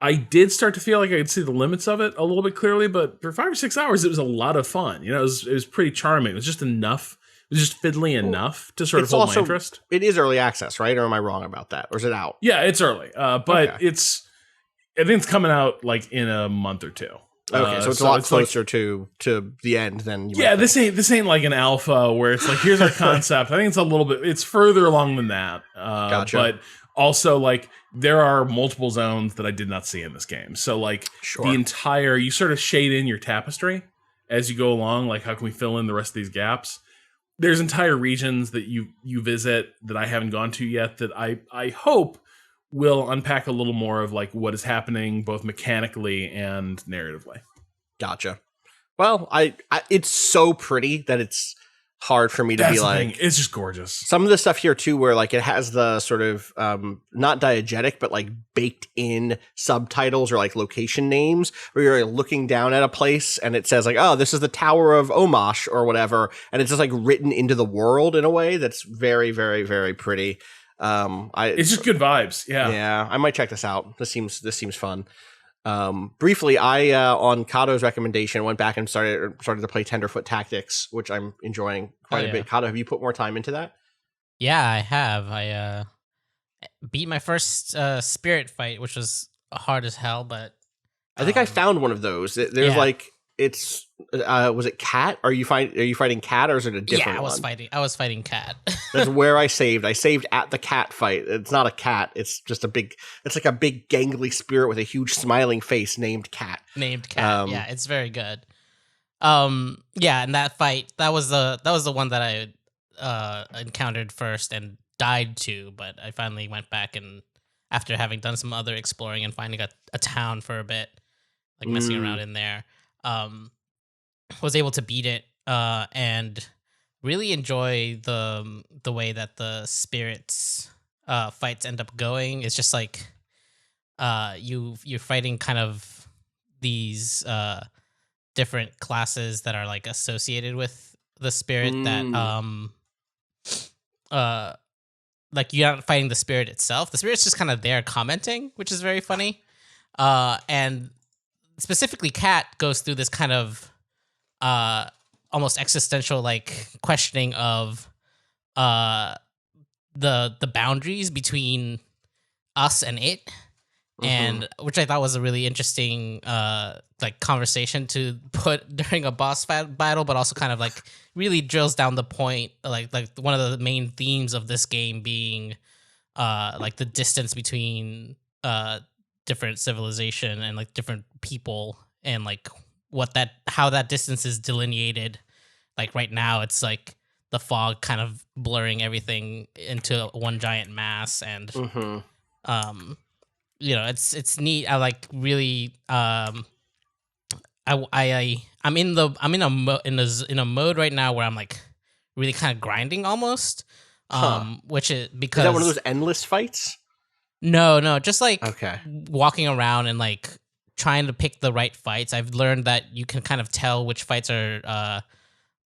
Speaker 3: I did start to feel like I could see the limits of it a little bit clearly, but for 5 or 6 hours, it was a lot of fun. It was pretty charming. It was just enough. It was just fiddly enough to sort of hold my interest.
Speaker 1: It is early access, right? Or am I wrong about that? Or is it out?
Speaker 3: Yeah, it's early. But I think it's coming out like in a month or two.
Speaker 1: Okay, so it's a lot closer like, to the end than you
Speaker 3: might think. This ain't like an alpha where it's like, here's our concept. I think it's a little bit, it's further along than that.
Speaker 1: Gotcha.
Speaker 3: But also like there are multiple zones that I did not see in this game. So like the entire, you sort of shade in your tapestry as you go along. Like how can we fill in the rest of these gaps? there's entire regions that you visit that I haven't gone to yet that I hope will unpack a little more of like what is happening both mechanically and narratively.
Speaker 1: Gotcha. Well, I it's so pretty that it's hard for me to be like,
Speaker 3: it's just gorgeous.
Speaker 1: Some of the stuff here too, where like it has the sort of not diegetic, but like baked in subtitles or like location names where you're like, looking down at a place and it says like, oh, this is the Tower of Omosh or whatever, and it's just like written into the world in a way that's very, very, very pretty.
Speaker 3: It's just good vibes.
Speaker 1: Yeah, I might check this out. This seems fun. Briefly, I on Cado's recommendation went back and started to play Tenderfoot Tactics, which I'm enjoying quite a bit. Cado, have you put more time into that?
Speaker 5: Yeah, I have. I beat my first spirit fight, which was hard as hell, but
Speaker 1: I think I found one of those. There's like it's was it Cat? Are you fighting Cat or is it a different one?
Speaker 5: I was fighting Cat.
Speaker 1: That's where I saved. I saved at the Cat fight. It's not a cat. It's just it's like a big gangly spirit with a huge smiling face named Cat.
Speaker 5: Yeah, it's very good. Yeah, and that fight, that was the one that I encountered first and died to, but I finally went back and after having done some other exploring and finding a town for a bit, like messing around in there, was able to beat it and really enjoy the way that the spirits fights end up going. It's just like you're fighting kind of these different classes that are like associated with the spirit that like you're not fighting the spirit itself. The spirit's just kind of there commenting, which is very funny. And specifically Cat goes through this kind of almost existential like questioning of the boundaries between us and it, and which I thought was a really interesting like conversation to put during a boss battle, but also kind of like really drills down the point, like one of the main themes of this game being like the distance between different civilization and like different people, and like how that distance is delineated. Like right now it's like the fog kind of blurring everything into one giant mass, and you know, it's neat. I like really I'm in a mode right now where I'm like really kind of grinding almost, which is because
Speaker 1: is that one of those endless fights?
Speaker 5: No, just like
Speaker 1: okay,
Speaker 5: walking around and like trying to pick the right fights. I've learned that you can kind of tell which fights are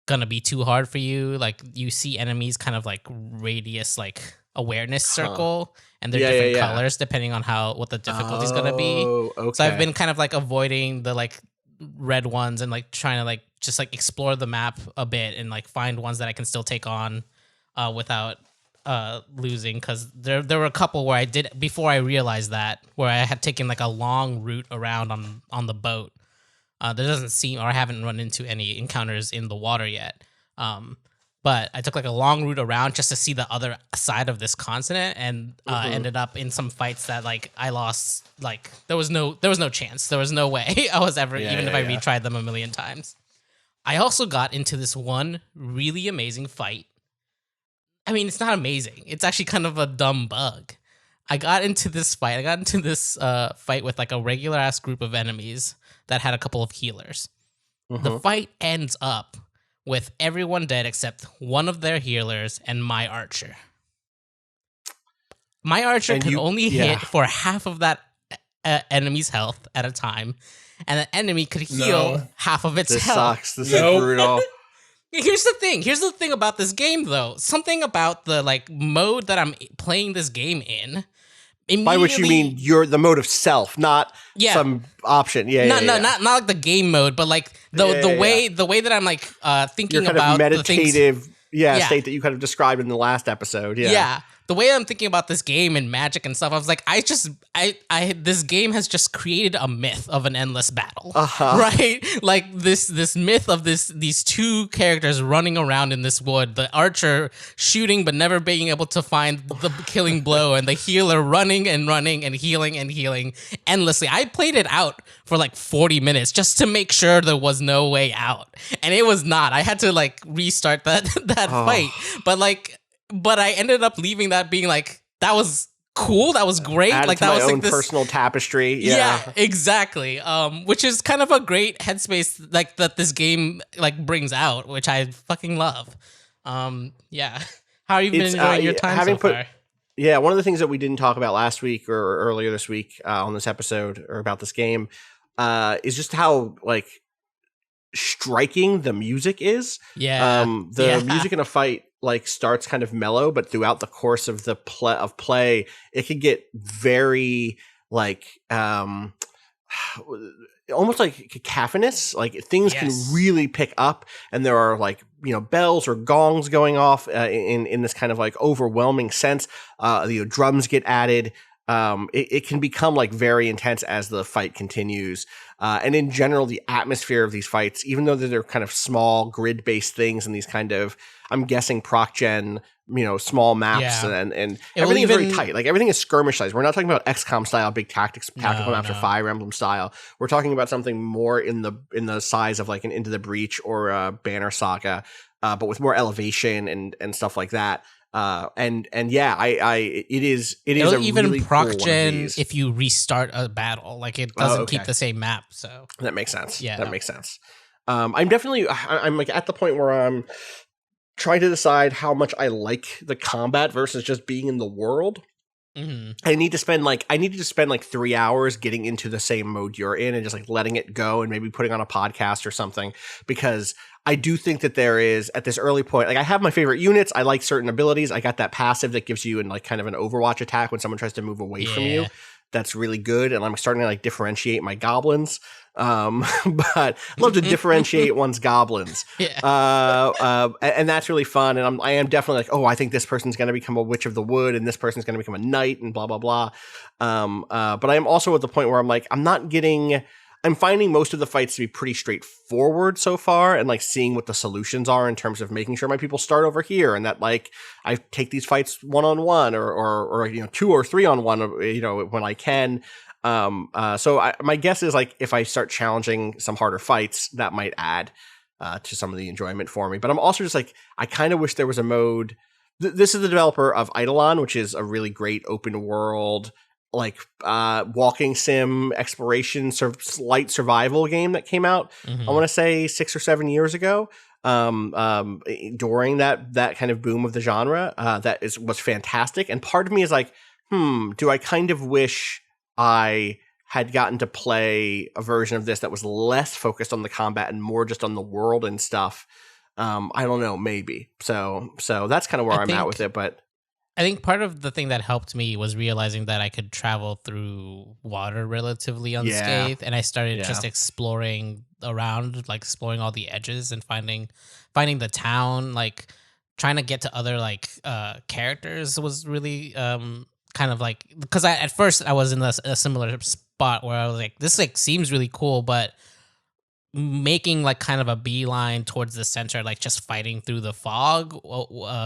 Speaker 5: gonna be too hard for you. Like you see enemies kind of like radius like awareness circle, and they're different colors depending on what the difficulty is gonna be.
Speaker 1: Okay.
Speaker 5: So I've been kind of like avoiding the like red ones and like trying to like just like explore the map a bit and like find ones that I can still take on without losing, because there were a couple where I did before I realized that, where I had taken like a long route around on the boat. There doesn't seem, or I haven't run into any encounters in the water yet. But I took like a long route around just to see the other side of this continent, and ended up in some fights that like I lost. Like there was no chance. There was no way I was ever, even if I retried them a million times. I also got into this one really amazing fight. I mean, it's not amazing. It's actually kind of a dumb bug. I got into this fight with like a regular ass group of enemies that had a couple of healers. The fight ends up with everyone dead except one of their healers and my archer. My archer can only hit for half of that enemy's health at a time, and the enemy could heal half of its health.
Speaker 1: This sucks. This is brutal.
Speaker 5: Here's the thing about this game, though. Something about the like mode that I'm playing this game in.
Speaker 1: By which you mean you're the mode of self, not some option.
Speaker 5: Not like the game mode, but like the way that I'm like thinking
Speaker 1: your kind
Speaker 5: about
Speaker 1: of meditative
Speaker 5: the things,
Speaker 1: state that you kind of described in the last episode.
Speaker 5: Yeah. the way I'm thinking about this game and magic and stuff, I was like, this game has just created a myth of an endless battle, right? Like this myth of these two characters running around in this wood, the archer shooting but never being able to find the killing blow, and the healer running and healing endlessly. I played it out for like 40 minutes just to make sure there was no way out, and it was not. I had to like restart that fight, but I ended up leaving that being like, that was cool, that was great.
Speaker 1: Added
Speaker 5: like
Speaker 1: to
Speaker 5: that
Speaker 1: my
Speaker 5: was
Speaker 1: own
Speaker 5: like this
Speaker 1: personal tapestry.
Speaker 5: yeah, exactly. Which is kind of a great headspace like that this game like brings out, which I fucking love. Yeah. How have you been enjoying your time so far?
Speaker 1: Yeah, one of the things that we didn't talk about last week or earlier this week on this episode or about this game is just how like striking the music is.
Speaker 5: Yeah.
Speaker 1: The music in a fight like starts kind of mellow, but throughout the course of the play, it can get very like almost like cacophonous. Like things can really pick up, and there are like, you know, bells or gongs going off in this kind of like overwhelming sense. The drums get added. It can become like very intense as the fight continues. And in general, the atmosphere of these fights, even though they're kind of small grid-based things and these kind of, I'm guessing, proc-gen, you know, small maps and everything is very tight. Like everything is skirmish size. We're not talking about XCOM style, big tactical maps or Fire Emblem style. We're talking about something more in the size of like an Into the Breach or a Banner Saga, but with more elevation and stuff like that. It is
Speaker 5: It'll
Speaker 1: a
Speaker 5: even
Speaker 1: really
Speaker 5: proc
Speaker 1: cool
Speaker 5: gen if you restart a battle. Like it doesn't keep the same map. So
Speaker 1: that makes sense.
Speaker 5: Yeah,
Speaker 1: that makes sense. I'm like at the point where I'm trying to decide how much I like the combat versus just being in the world.
Speaker 5: Mm-hmm.
Speaker 1: I need to spend like 3 hours getting into the same mode you're in and just like letting it go and maybe putting on a podcast or something, because I do think that there is at this early point, like I have my favorite units. I like certain abilities. I got that passive that gives you in like kind of an Overwatch attack when someone tries to move away from you. That's really good. And I'm starting to like differentiate my goblins. But I love to differentiate one's goblins. And that's really fun. And I am definitely like, oh, I think this person's going to become a Witch of the Wood and this person's going to become a knight and blah, blah, blah. But I am also at the point where I'm like, I'm finding most of the fights to be pretty straightforward so far, and like seeing what the solutions are in terms of making sure my people start over here, and that like I take these fights 1-on-1 or you know 2 or 3-on-1, you know, when I can. So my guess is like if I start challenging some harder fights, that might add to some of the enjoyment for me. But I'm also just like, I kind of wish there was a mode. This is the developer of Eidolon, which is a really great open world like walking sim exploration sort of light survival game that came out I want to say 6 or 7 years ago during that kind of boom of the genre. Was fantastic, and part of me is like, do I kind of wish I had gotten to play a version of this that was less focused on the combat and more just on the world and stuff. I don't know, maybe. So that's kind of where I'm at with it. But
Speaker 5: I think part of the thing that helped me was realizing that I could travel through water relatively unscathed, and I started just exploring around, like exploring all the edges and finding the town, like trying to get to other like characters was really kind of like, because at first I was in a similar spot where I was like, this like seems really cool, but making like kind of a beeline towards the center, like just fighting through the fog,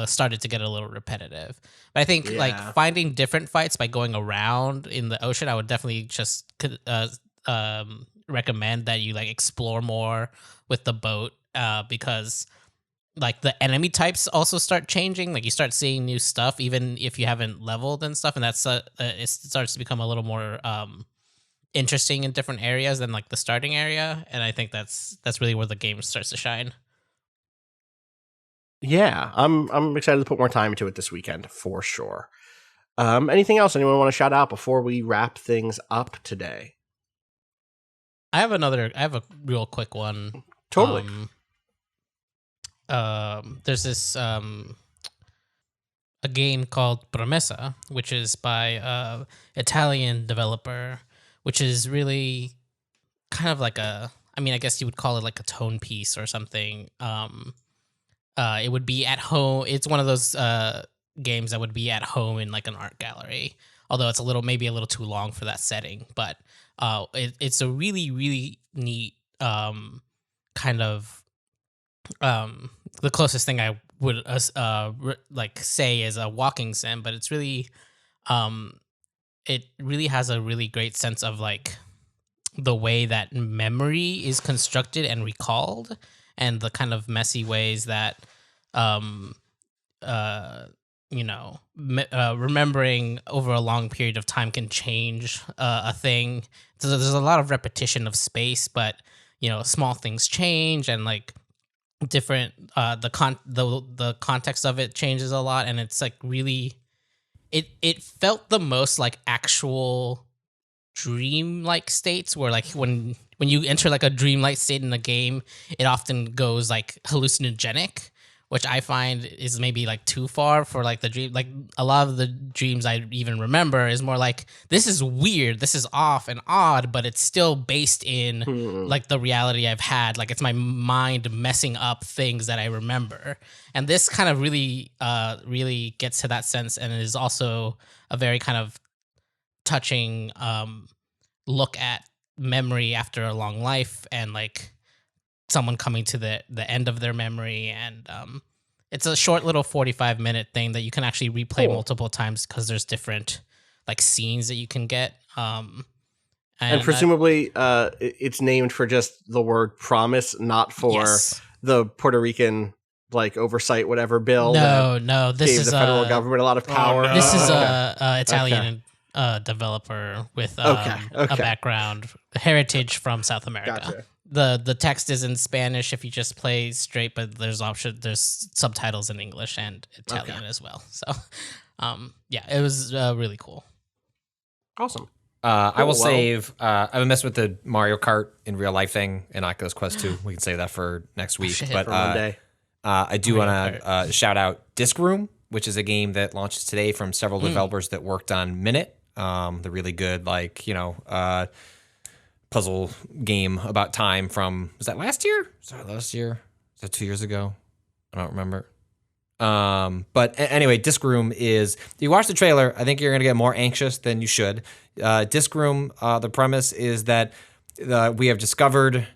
Speaker 5: started to get a little repetitive. But I think like finding different fights by going around in the ocean, I would definitely just recommend that you like explore more with the boat, because like the enemy types also start changing. Like you start seeing new stuff even if you haven't leveled and stuff, and that's it starts to become a little more interesting in different areas than like the starting area, and I think that's really where the game starts to shine.
Speaker 1: Yeah, I'm excited to put more time into it this weekend for sure. Anything else anyone want to shout out before we wrap things up today?
Speaker 5: I have a real quick one.
Speaker 1: Totally.
Speaker 5: There's this a game called Promesa, which is by Italian developer, which is really kind of like I guess you would call it like a tone piece or something. It would be at home. It's one of those games that would be at home in like an art gallery. Although it's maybe a little too long for that setting, but it's a really, really neat kind of the closest thing I would like say is a walking sim, but it's really it really has a really great sense of like the way that memory is constructed and recalled, and the kind of messy ways that remembering over a long period of time can change a thing. So there's a lot of repetition of space, but small things change, and like different the context of it changes a lot, and it's like really it felt the most like actual dream-like states, where like when you enter like a dream-like state in a game, it often goes like hallucinogenic, which I find is maybe like too far for like the dream. Like a lot of the dreams I even remember is more like, this is weird, this is off and odd, but it's still based in like the reality I've had. Like it's my mind messing up things that I remember. And this kind of really, really gets to that sense, and it is also a very kind of touching look at memory after a long life, and like someone coming to the end of their memory. And it's a short little 45-minute thing that you can actually replay multiple times, because there's different like scenes that you can get.
Speaker 1: And presumably it's named for just the word promise, not for the Puerto Rican like oversight whatever bill.
Speaker 5: No, this
Speaker 1: gave
Speaker 5: is
Speaker 1: the federal government a lot of power.
Speaker 5: This is a Italian developer with a background heritage from South America.
Speaker 1: Gotcha.
Speaker 5: The text is in Spanish if you just play straight, but there's subtitles in English and Italian as well. So it was really cool.
Speaker 1: Awesome.
Speaker 2: I will save. I've been messing with the Mario Kart in real life thing in Oculus Quest 2. We can save that for next week. But
Speaker 1: for Monday.
Speaker 2: I do want to shout out Disc Room, which is a game that launches today from several developers that worked on Minute, the really good puzzle game about time from, was that last year? Sorry, last year? Was that 2 years ago? I don't remember. But anyway, Disc Room is, if you watch the trailer, I think you're going to get more anxious than you should. Disc Room, the premise is that we have discovered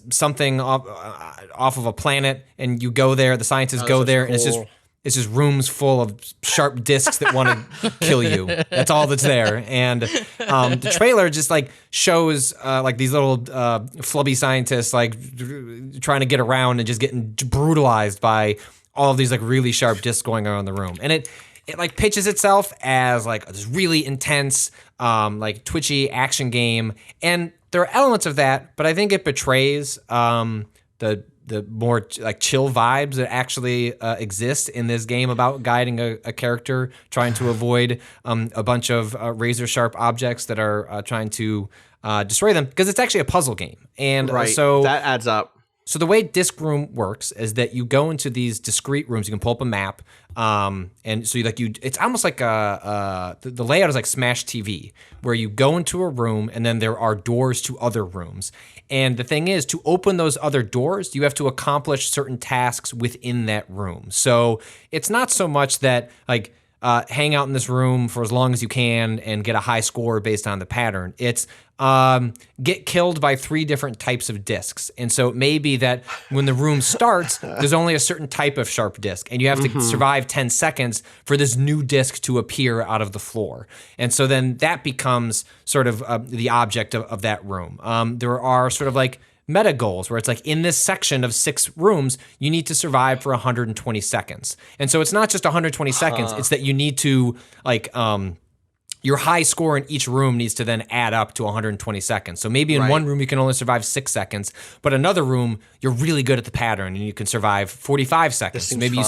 Speaker 2: something off of a planet, and you go there, the scientists go there, and it's just rooms full of sharp discs that want to kill you. That's all that's there. And the trailer just like shows like these little flubby scientists like trying to get around and just getting brutalized by all of these like really sharp discs going around the room. And it like pitches itself as like this really intense like twitchy action game. And there are elements of that, but I think it betrays the more like chill vibes that actually exist in this game about guiding a character trying to avoid a bunch of razor sharp objects that are trying to destroy them, because it's actually a puzzle game. And so
Speaker 1: that adds up.
Speaker 2: So the way Disc Room works is that you go into these discrete rooms. You can pull up a map, and so it's almost like the layout is like Smash TV, where you go into a room and then there are doors to other rooms. And the thing is, to open those other doors, you have to accomplish certain tasks within that room. So it's not so much that like hang out in this room for as long as you can and get a high score based on the pattern. It's get killed by 3 different types of discs. And so it may be that when the room starts, there's only a certain type of sharp disc, and you have to survive 10 seconds for this new disc to appear out of the floor. And so then that becomes sort of the object of that room. There are sort of like meta goals where it's like, in this section of 6 rooms, you need to survive for 120 seconds. And so it's not just 120 seconds, it's that you need to like your high score in each room needs to then add up to 120 seconds. So maybe in one room you can only survive 6 seconds, but another room you're really good at the pattern and you can survive 45 seconds. So maybe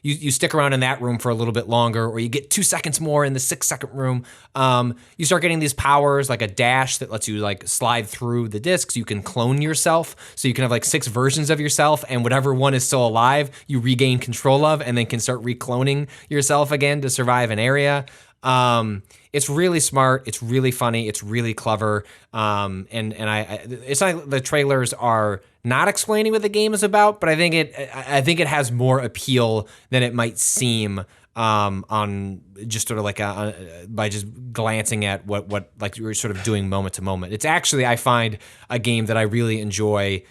Speaker 2: you stick around in that room for a little bit longer, or you get 2 seconds more in the 6-second room. You start getting these powers like a dash that lets you like slide through the discs. You can clone yourself, so you can have like 6 versions of yourself, and whatever one is still alive, you regain control of, and then can start recloning yourself again to survive an area. It's really smart. It's really funny. It's really clever. And it's not like the trailers are not explaining what the game is about, but I think it has more appeal than it might seem on just sort of like by just glancing at what like you're sort of doing moment to moment. It's actually, I find, a game that I really enjoy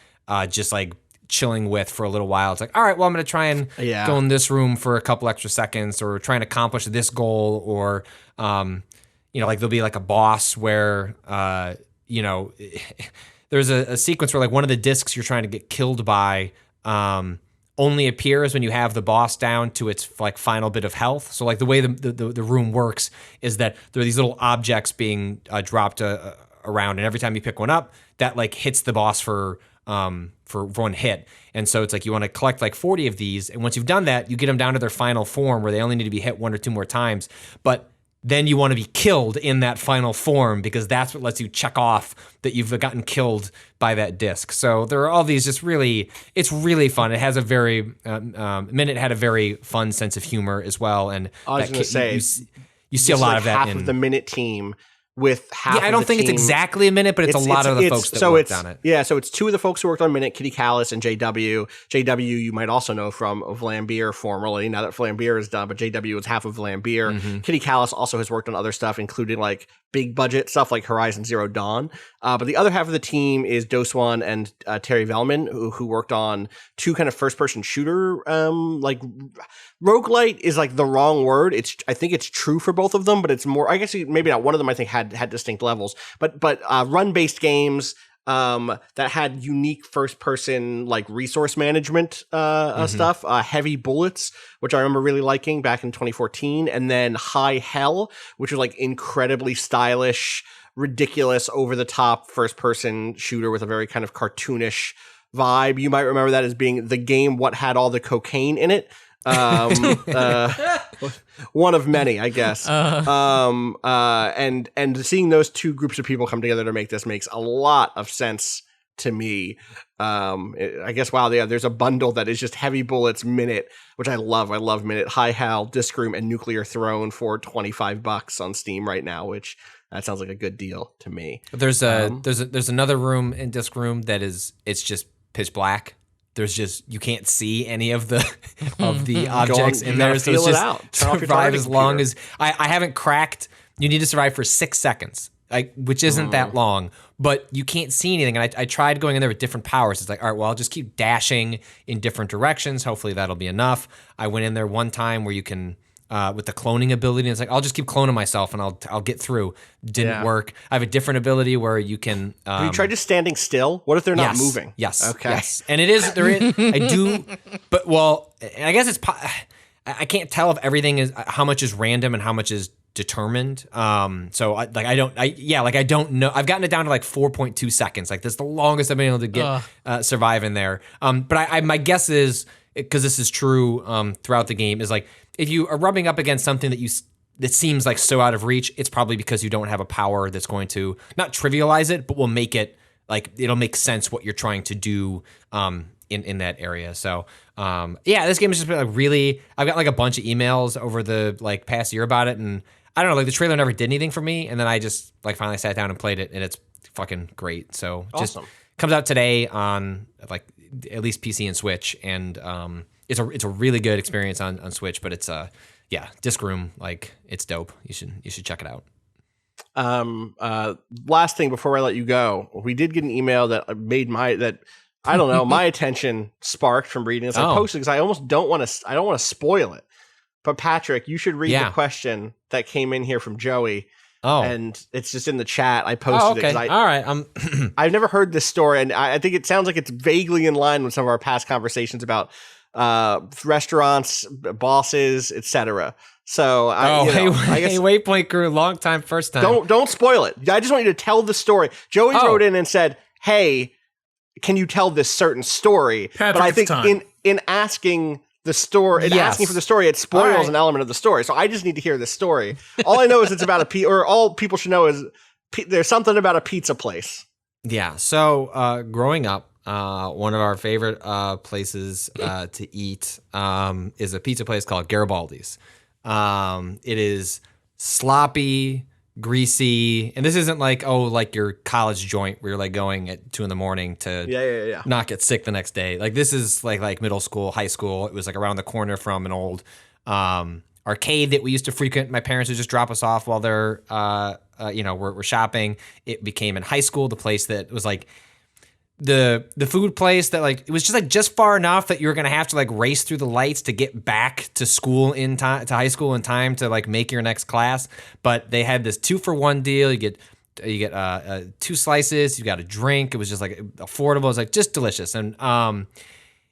Speaker 2: just like chilling with for a little while. It's like, all right, well, I'm going to try and go in this room for a couple extra seconds, or try and accomplish this goal, or like there'll be like a boss where there's a sequence where like one of the discs you're trying to get killed by only appears when you have the boss down to its like final bit of health. So like the way the room works is that there are these little objects being dropped around, and every time you pick one up, that like hits the boss for one hit. And so it's like you want to collect like 40 of these, and once you've done that, you get them down to their final form where they only need to be hit 1 or 2 more times. But then you want to be killed in that final form, because that's what lets you check off that you've gotten killed by that disc. So there are all these it's really fun. It has a very, Minute had a very fun sense of humor as well. And
Speaker 1: I was going to say,
Speaker 2: you see a lot
Speaker 1: like
Speaker 2: of that
Speaker 1: half
Speaker 2: in
Speaker 1: of the Minute team with half.
Speaker 2: I don't think it's exactly a Minute, but it's a lot of the folks that worked on it.
Speaker 1: Yeah, so it's 2 of the folks who worked on Minute, Kitty Callis and JW. JW you might also know from Vlambeer formerly, now that Vlambeer is done, but JW is half of Vlambeer.
Speaker 2: Mm-hmm.
Speaker 1: Kitty Callis also has worked on other stuff, including like big budget stuff like Horizon Zero Dawn. But the other half of the team is Doswan and Terry Velman, who worked on 2 kind of first-person shooter, like roguelite is like the wrong word. I think it's true for both of them, but it's more, I guess maybe not. One of them I think had distinct levels, but run-based games that had unique first-person like resource management stuff. Heavy Bullets, which I remember really liking back in 2014, and then High Hell, which was like incredibly stylish, ridiculous, over-the-top first-person shooter with a very kind of cartoonish vibe. You might remember that as being the game what had all the cocaine in it. One of many, I guess. And seeing those 2 groups of people come together to make this makes a lot of sense to me. I guess, wow, yeah, there's a bundle that is just Heavy Bullets, Minute, which I love. I love Minute, High Hell, Disc Room, and Nuclear Throne for $25 on Steam right now, which that sounds like a good deal to me.
Speaker 2: There's another room in Disc Room that it's just pitch black. There's just, you can't see any of the objects in there, so it's just survive as long as I haven't cracked. You need to survive for 6 seconds, which isn't that long, but you can't see anything. And I tried going in there with different powers. It's like, all right, well, I'll just keep dashing in different directions. Hopefully that'll be enough. I went in there one time where you can, with the cloning ability, and it's like, I'll just keep cloning myself and I'll get through. Didn't work. I have a different ability where you can.
Speaker 1: Have you tried just standing still? What if they're not moving?
Speaker 2: Yes.
Speaker 1: Okay.
Speaker 2: Yes. And it is, I do, but and I guess I can't tell if everything is, how much is random and how much is determined. So I don't know. I've gotten it down to like 4.2 seconds. Like that's the longest I've been able to get, survive in there. But my guess is, because this is true throughout the game, is like if you are rubbing up against something that seems like so out of reach, it's probably because you don't have a power that's going to not trivialize it, but will make it like it'll make sense what you're trying to do in that area. So this game has just been like really. I've got like a bunch of emails over the like past year about it, and I don't know, like the trailer never did anything for me, and then I just like finally sat down and played it, and it's fucking great. So
Speaker 1: awesome.
Speaker 2: Just comes out today on like at least PC and Switch, and it's a really good experience on Switch, but it's Disc Room, like it's dope. You should check it out.
Speaker 1: Last thing before I let you go, we did get an email that made my attention sparked from reading this. I posted because I almost don't want to spoil it. But Patrick, you should read the question that came in here from Joey.
Speaker 2: Oh,
Speaker 1: and it's just in the chat. I posted it.
Speaker 2: All right.
Speaker 1: I've never heard this story, and I think it sounds like it's vaguely in line with some of our past conversations about restaurants, bosses, etc. So,
Speaker 2: Waypoint crew, long time, first time.
Speaker 1: Don't spoil it. I just want you to tell the story. Joey wrote in and said, "Hey, can you tell this certain story?"
Speaker 3: Patrick,
Speaker 1: but I think in asking the story, asking for the story, it spoils an element of the story. So I just need to hear this story. All I know is it's about or all people should know is there's something about a pizza place.
Speaker 2: Yeah. So growing up, one of our favorite places to eat is a pizza place called Garibaldi's. It is sloppy, greasy, and this isn't like like your college joint where you're like going at 2 a.m. to not get sick the next day. Like this is like middle school, high school. It was like around the corner from an old arcade that we used to frequent. My parents would just drop us off while they're we're shopping. It became in high school the place that was like the food place that like it was just like just far enough that you were gonna have to like race through the lights to get back to school in time, to high school in time to like make your next class. But they had this 2-for-1 deal. You get 2 slices. You got a drink. It was just like affordable. It was like just delicious. And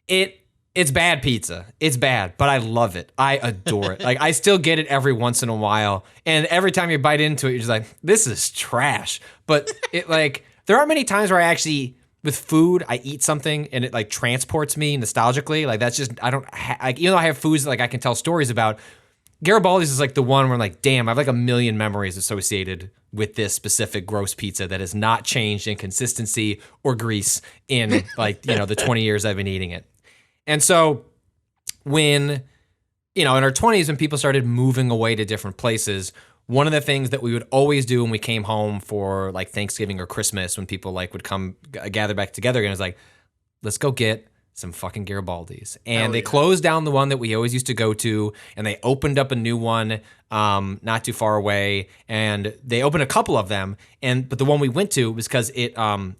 Speaker 2: it's bad pizza. It's bad, but I love it. I adore it. Like I still get it every once in a while, and every time you bite into it, you're just like, this is trash. But it like there aren't many times where I actually. With food, I eat something and it like transports me nostalgically. Like that's just, I don't, like, even though I have foods that like I can tell stories about, Garibaldi's is like the one where I'm like, damn, I have like a million memories associated with this specific gross pizza that has not changed in consistency or grease in like, the 20 years I've been eating it. And so when, in our 20s, when people started moving away to different places, one of the things that we would always do when we came home for like Thanksgiving or Christmas, when people like would come gather back together again, is like, let's go get some fucking Garibaldi's. And they closed down the one that we always used to go to, and they opened up a new one not too far away, and they opened a couple of them. But the one we went to was because it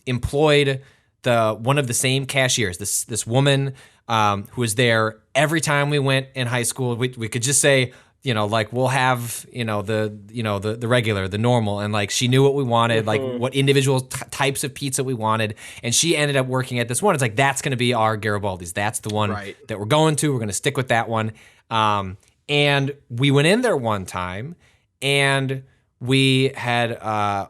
Speaker 2: employed one of the same cashiers, this woman who was there every time we went in high school. We could just say, like we'll have, the regular, the normal. And like, she knew what we wanted, like what individual types of pizza we wanted. And she ended up working at this one. It's like, that's going to be our Garibaldi's. That's the one that we're going to. We're going to stick with that one. And we went in there one time and we had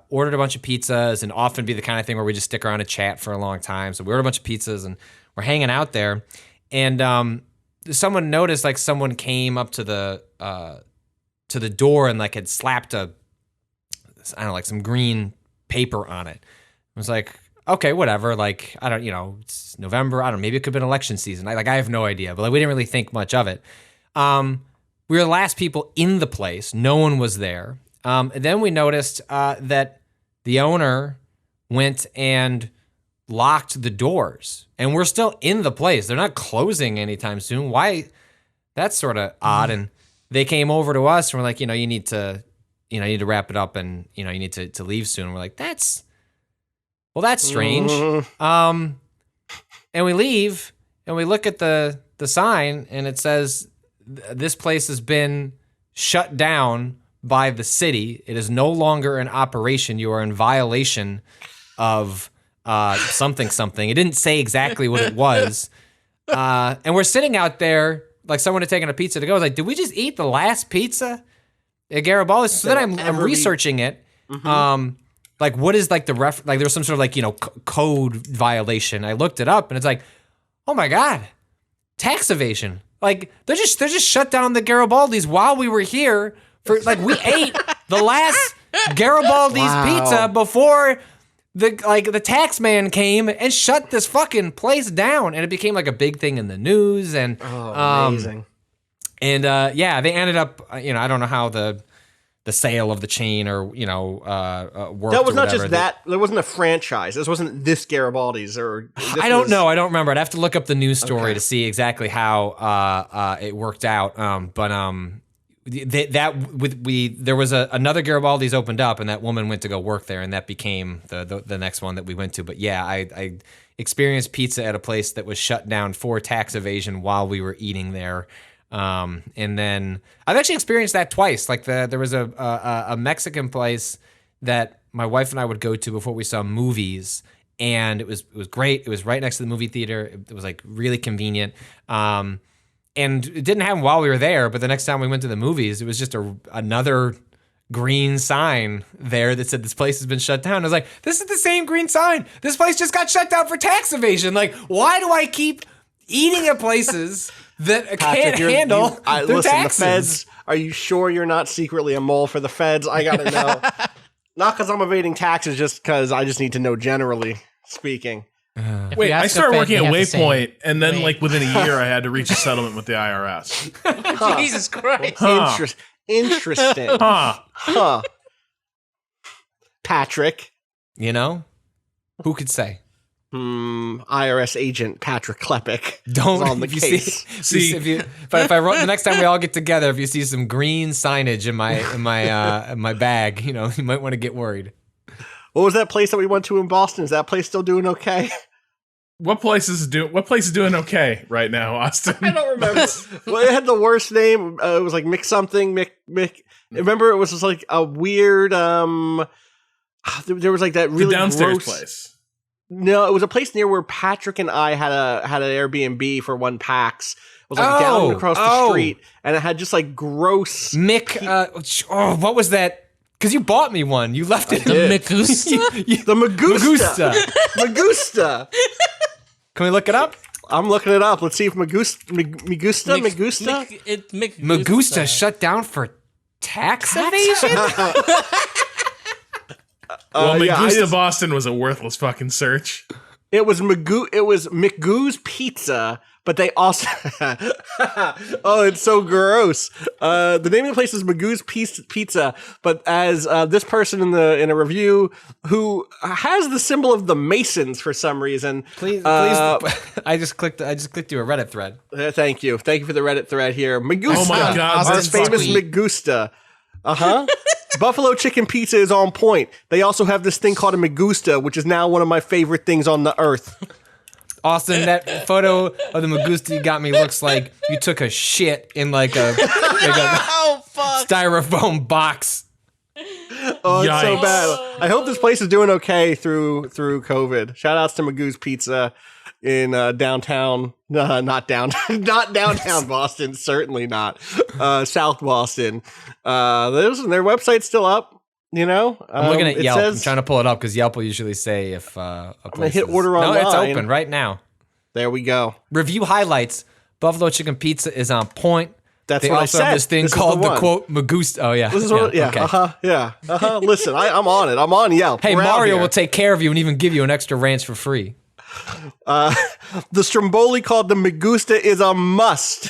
Speaker 2: ordered a bunch of pizzas, and often be the kind of thing where we just stick around and chat for a long time. So we ordered a bunch of pizzas and we're hanging out there. And, someone noticed like someone came up to the door and like had slapped like some green paper on it. I was like, okay, whatever. Like, I don't, it's November. I don't know. Maybe it could have been election season. I have no idea, but like, we didn't really think much of it. We were the last people in the place. No one was there. And then we noticed that the owner went and locked the doors, and we're still in the place. They're not closing anytime soon. Why? That's sort of odd. And they came over to us and we're like, you need to wrap it up, and you need to leave soon. We're like, that's strange. And we leave and we look at the sign, and it says this place has been shut down by the city. It is no longer in operation. You are in violation of something. It didn't say exactly what it was. And we're sitting out there, like someone had taken a pizza to go. I was like, did we just eat the last pizza at Garibaldi's? So then I'm researching it. Like what is like the like there was some sort of like, code violation. I looked it up and it's like, oh my God, tax evasion. Like they're just shut down the Garibaldi's while we were here for like, we ate the last Garibaldi's pizza before the tax man came and shut this fucking place down, and it became like a big thing in the news. And
Speaker 1: amazing.
Speaker 2: And they ended up, I don't know how the sale of the chain or worked.
Speaker 1: That was not just that. There wasn't a franchise. This wasn't this Garibaldi's or.
Speaker 2: I don't know. I don't remember. I'd have to look up the news story to see exactly how it worked out. There was another Garibaldi's opened up, and that woman went to go work there, and that became the next one that we went to. But yeah, I experienced pizza at a place that was shut down for tax evasion while we were eating there. And then I've actually experienced that twice. Like there was a Mexican place that my wife and I would go to before we saw movies, and it was great. It was right next to the movie theater. It was like really convenient. And it didn't happen while we were there, but the next time we went to the movies, it was just another green sign there that said this place has been shut down. I was like, this is the same green sign. This place just got shut down for tax evasion. Like, why do I keep eating at places that can't handle the taxes?
Speaker 1: The feds, are you sure you're not secretly a mole for the feds? I gotta know. Not because I'm evading taxes, just because I just need to know generally speaking.
Speaker 3: Wait, I started working at Waypoint, and then like within a year, I had to reach a settlement with the IRS.
Speaker 5: Jesus Christ!
Speaker 1: Interesting.
Speaker 3: Huh.
Speaker 1: Patrick.
Speaker 2: You know, who could say?
Speaker 1: IRS agent Patrick Klepek
Speaker 2: Don't
Speaker 1: is on the
Speaker 2: if you
Speaker 1: case.
Speaker 2: But if I wrote the next time we all get together, if you see some green signage in my bag, you know, you might want to get worried.
Speaker 1: What was that place that we went to in Boston? Is that place still doing okay?
Speaker 3: What place is doing okay right now, Austin?
Speaker 1: I don't remember. Well, it had the worst name. It was like Mick something. Mick. Remember, it was just like a weird. There was like that really
Speaker 3: the downstairs
Speaker 1: gross
Speaker 3: place.
Speaker 1: No, it was a place near where Patrick and I had an Airbnb for one PAX. It was like down across the street, and it had just like gross
Speaker 2: Mick. What was that? Because you bought me one. You left it.
Speaker 5: The Mcgoosta?
Speaker 1: The Mcgoosta.
Speaker 2: Mcgoosta. Can we look it up?
Speaker 1: I'm looking it up. Let's see if Mcgoosta.
Speaker 2: Mcgoosta shut down for tax evasion.
Speaker 3: Well, Mcgoosta Boston was a worthless fucking search.
Speaker 1: It was McGoo's Pizza, but they also oh, it's so gross. The name of the place is McGoo's Pizza, but as this person in a review who has the symbol of the Masons for some reason.
Speaker 2: Please. I just clicked to a Reddit thread.
Speaker 1: Thank you for the Reddit thread here. Mcgoosta,
Speaker 3: Oh my God,
Speaker 1: our
Speaker 3: that's
Speaker 1: famous
Speaker 5: sweet.
Speaker 1: Mcgoosta. Buffalo chicken pizza is on point. They also have this thing called a Mcgoosta, which is now one of my favorite things on the earth.
Speaker 2: Austin, that photo of the Mcgoosta you got me looks like you took a shit in like a
Speaker 5: Oh, fuck.
Speaker 2: styrofoam box.
Speaker 1: Oh, it's so
Speaker 3: Yikes.
Speaker 1: bad. I hope this place is doing okay through COVID. Shout outs to Magoo's Pizza in downtown, not downtown Boston, certainly not. South Boston. Their website's still up, you know?
Speaker 2: I'm looking at
Speaker 1: it
Speaker 2: Yelp.
Speaker 1: says-
Speaker 2: I'm trying to pull it up because Yelp will usually say if a place
Speaker 1: hit
Speaker 2: is-
Speaker 1: order
Speaker 2: No, it's
Speaker 1: online.
Speaker 2: open right now.
Speaker 1: There we go.
Speaker 2: Review highlights. Buffalo chicken pizza is on point.
Speaker 1: That's
Speaker 2: They
Speaker 1: what I
Speaker 2: also
Speaker 1: said.
Speaker 2: have this thing
Speaker 1: This is
Speaker 2: called the
Speaker 1: one.
Speaker 2: quote Mcgoosta. Oh yeah,
Speaker 1: This is what, yeah,
Speaker 2: okay.
Speaker 1: Listen, I'm on it. I'm on Yelp.
Speaker 2: Hey,
Speaker 1: We're out
Speaker 2: Mario
Speaker 1: here.
Speaker 2: will take care of you and even give you an extra ranch for free.
Speaker 1: The Stromboli called the Mcgoosta is a must.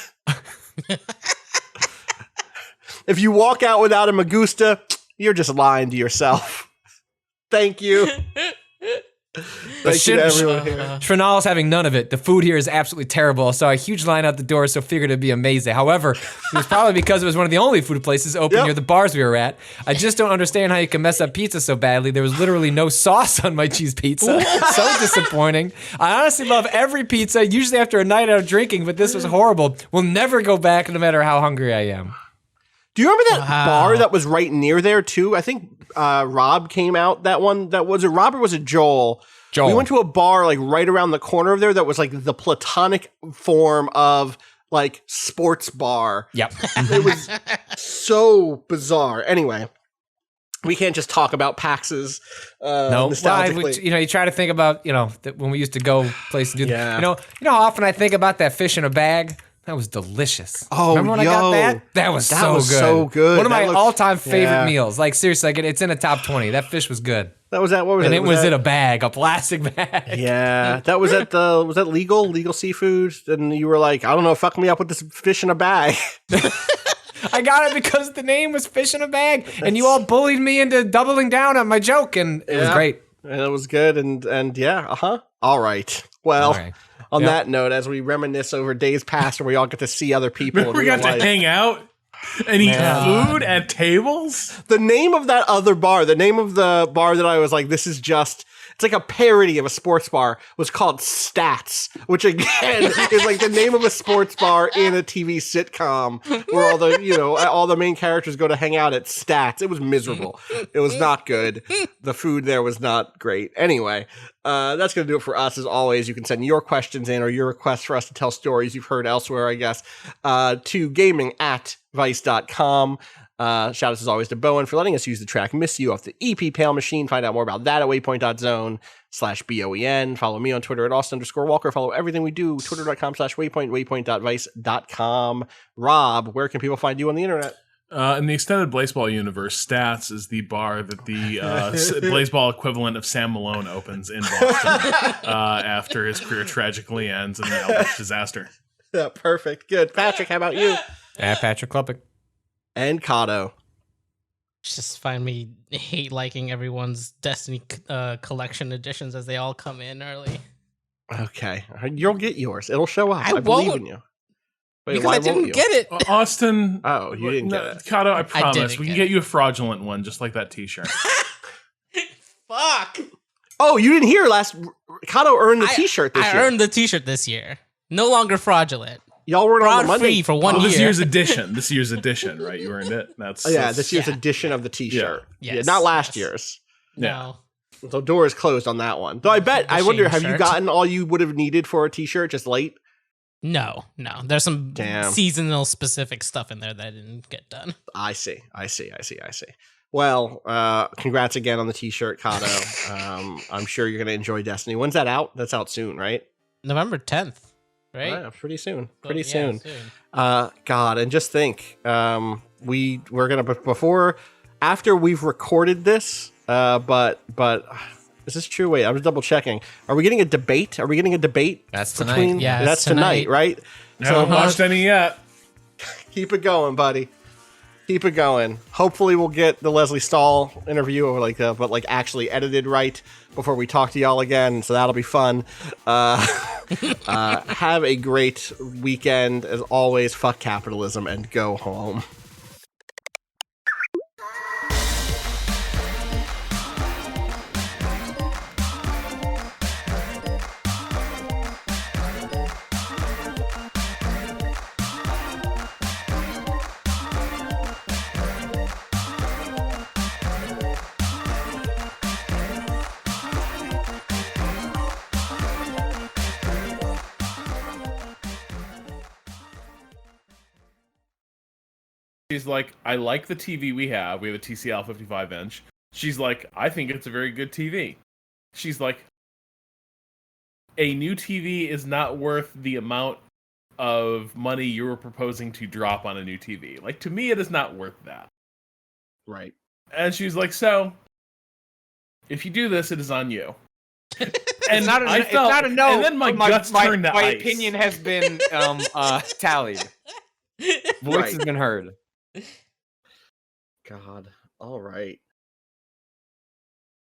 Speaker 1: If you walk out without a Mcgoosta, you're just lying to yourself. Thank you. Thank you to everyone here.
Speaker 2: Trinal is having none of it. The food here is absolutely terrible. I saw a huge line out the door, so figured it'd be amazing. However, it was probably because it was one of the only food places open
Speaker 1: Yep.
Speaker 2: near the bars we were at. I just don't understand how you can mess up pizza so badly. There was literally no sauce on my cheese pizza. So disappointing. I honestly love every pizza, usually after a night out of drinking, but this was horrible. We'll never go back no matter how hungry I am.
Speaker 1: Do you remember that bar that was right near there too? I think Rob came out. That one, was it Rob or was it Joel?
Speaker 2: Joel.
Speaker 1: We went to a bar like right around the corner of there that was like the platonic form of like sports bar.
Speaker 2: Yep.
Speaker 1: It was so bizarre. Anyway, we can't just talk about PAXs.
Speaker 2: No,
Speaker 1: nostalgically.
Speaker 2: you try to think about, that when we used to go places and do
Speaker 1: Yeah.
Speaker 2: you know how often I think about that fish in a bag? That was delicious.
Speaker 1: Oh,
Speaker 2: remember when I got
Speaker 1: yo.
Speaker 2: that? That was so good.
Speaker 1: so good.
Speaker 2: One of
Speaker 1: That
Speaker 2: my
Speaker 1: looked-
Speaker 2: all-time favorite
Speaker 1: yeah.
Speaker 2: meals. Like seriously, like it's in the top 20. That fish was good,
Speaker 1: What was
Speaker 2: and
Speaker 1: it?
Speaker 2: it was
Speaker 1: that-
Speaker 2: in a bag, a plastic bag.
Speaker 1: Yeah, that was at the was that legal seafood? And you were like, I don't know, fuck me up with this fish in a bag.
Speaker 2: I got it because the name was fish in a bag, and you all bullied me into doubling down on my joke, and it was
Speaker 1: Yeah.
Speaker 2: great.
Speaker 1: And it was good, and yeah, All right. Well,
Speaker 2: All right.
Speaker 1: on
Speaker 2: Yep.
Speaker 1: that note, as we reminisce over days past, where we all get to see other people in
Speaker 3: We
Speaker 1: real
Speaker 3: got to
Speaker 1: life.
Speaker 3: hang out and eat food at tables.
Speaker 1: The name of that other bar, the name of the bar that I was like, this is just. It's like a parody of a sports bar, was called Stats, which again is like the name of a sports bar in a TV sitcom where all the main characters go to hang out at Stats. It was miserable. It was not good. The food there was not great. Anyway, that's going to do it for us. As always, you can send your questions in or your requests for us to tell stories you've heard elsewhere, I guess, to gaming@vice.com. Shout out as always to Bowen for letting us use the track Miss You off the EP Pale Machine. Find out more about that at waypoint.zone/BOEN. Follow me on Twitter at Austin_Walker. Follow everything we do, twitter.com/waypoint, waypoint.vice.com. Rob, where can people find you on the internet?
Speaker 3: In the extended Blazeball universe, Stats is the bar that the Blazeball equivalent of Sam Malone opens in Boston after his career tragically ends in the Eldritch disaster.
Speaker 1: Yeah, perfect. Good. Patrick, how about you?
Speaker 2: Patrick Klepek.
Speaker 1: And Cado.
Speaker 5: Just find me hate liking everyone's Destiny collection editions as they all come in early.
Speaker 1: Okay, you'll get yours. It'll show up.
Speaker 5: I
Speaker 1: I believe
Speaker 5: won't.
Speaker 1: in you. Wait,
Speaker 5: Because
Speaker 1: why
Speaker 5: I
Speaker 1: won't
Speaker 5: didn't
Speaker 1: you?
Speaker 5: get it.
Speaker 3: Austin.
Speaker 1: Oh, you didn't get it.
Speaker 3: Cado, I promise.
Speaker 5: didn't
Speaker 3: We can
Speaker 5: get
Speaker 3: get you a fraudulent one, just like that t-shirt.
Speaker 5: Fuck.
Speaker 1: Oh, you didn't hear last. Cado earned the T-shirt this
Speaker 5: I
Speaker 1: year.
Speaker 5: earned the T-shirt this year. No longer fraudulent.
Speaker 1: Y'all weren't on the
Speaker 5: Fraud
Speaker 1: Monday.
Speaker 5: free for one
Speaker 3: Well,
Speaker 5: year.
Speaker 3: this year's edition. This year's edition, right? You earned it. That's
Speaker 1: This year's edition of the T-shirt.
Speaker 5: Yeah.
Speaker 1: Yeah,
Speaker 5: Yes,
Speaker 1: not last
Speaker 5: yes.
Speaker 1: year's.
Speaker 5: No.
Speaker 1: So door is closed on that one. Though I bet.
Speaker 5: The
Speaker 1: I wonder,
Speaker 5: shame
Speaker 1: have you
Speaker 5: shirt.
Speaker 1: gotten all you would have needed for a T-shirt just late?
Speaker 5: No. There's some
Speaker 1: Damn.
Speaker 5: seasonal specific stuff in there that didn't get done.
Speaker 1: I see. Well, congrats again on the T-shirt, Cado. I'm sure you're gonna enjoy Destiny. When's that out? That's out soon, right?
Speaker 5: November 10th, right?
Speaker 1: Yeah, pretty soon.
Speaker 5: So,
Speaker 1: Pretty
Speaker 5: yeah,
Speaker 1: soon. God, and just think, we're gonna after we've recorded this, but is this true? Wait, I was double checking. Are we getting a debate?
Speaker 2: That's tonight.
Speaker 5: Yeah,
Speaker 1: that's
Speaker 5: it's
Speaker 1: tonight,
Speaker 5: tonight.
Speaker 1: right?
Speaker 3: Haven't watched any yet.
Speaker 1: Keep it going, buddy. Keep it going. Hopefully, we'll get the Leslie Stahl interview, or but actually edited right before we talk to y'all again. So that'll be fun. Have a great weekend. As always, fuck capitalism and go home.
Speaker 3: She's like, I like the TV we have. We have a TCL 55-inch. She's like, I think it's a very good TV. She's like, a new TV is not worth the amount of money you were proposing to drop on a new TV. Like, to me, it is not worth that.
Speaker 1: Right.
Speaker 3: And she's like, so, if you do this, it is on you. And
Speaker 2: It's not a no.
Speaker 3: And then my guts turned to
Speaker 2: my
Speaker 3: ice.
Speaker 2: opinion has been tallied. Voice
Speaker 1: Right.
Speaker 2: has been heard.
Speaker 1: God. All right.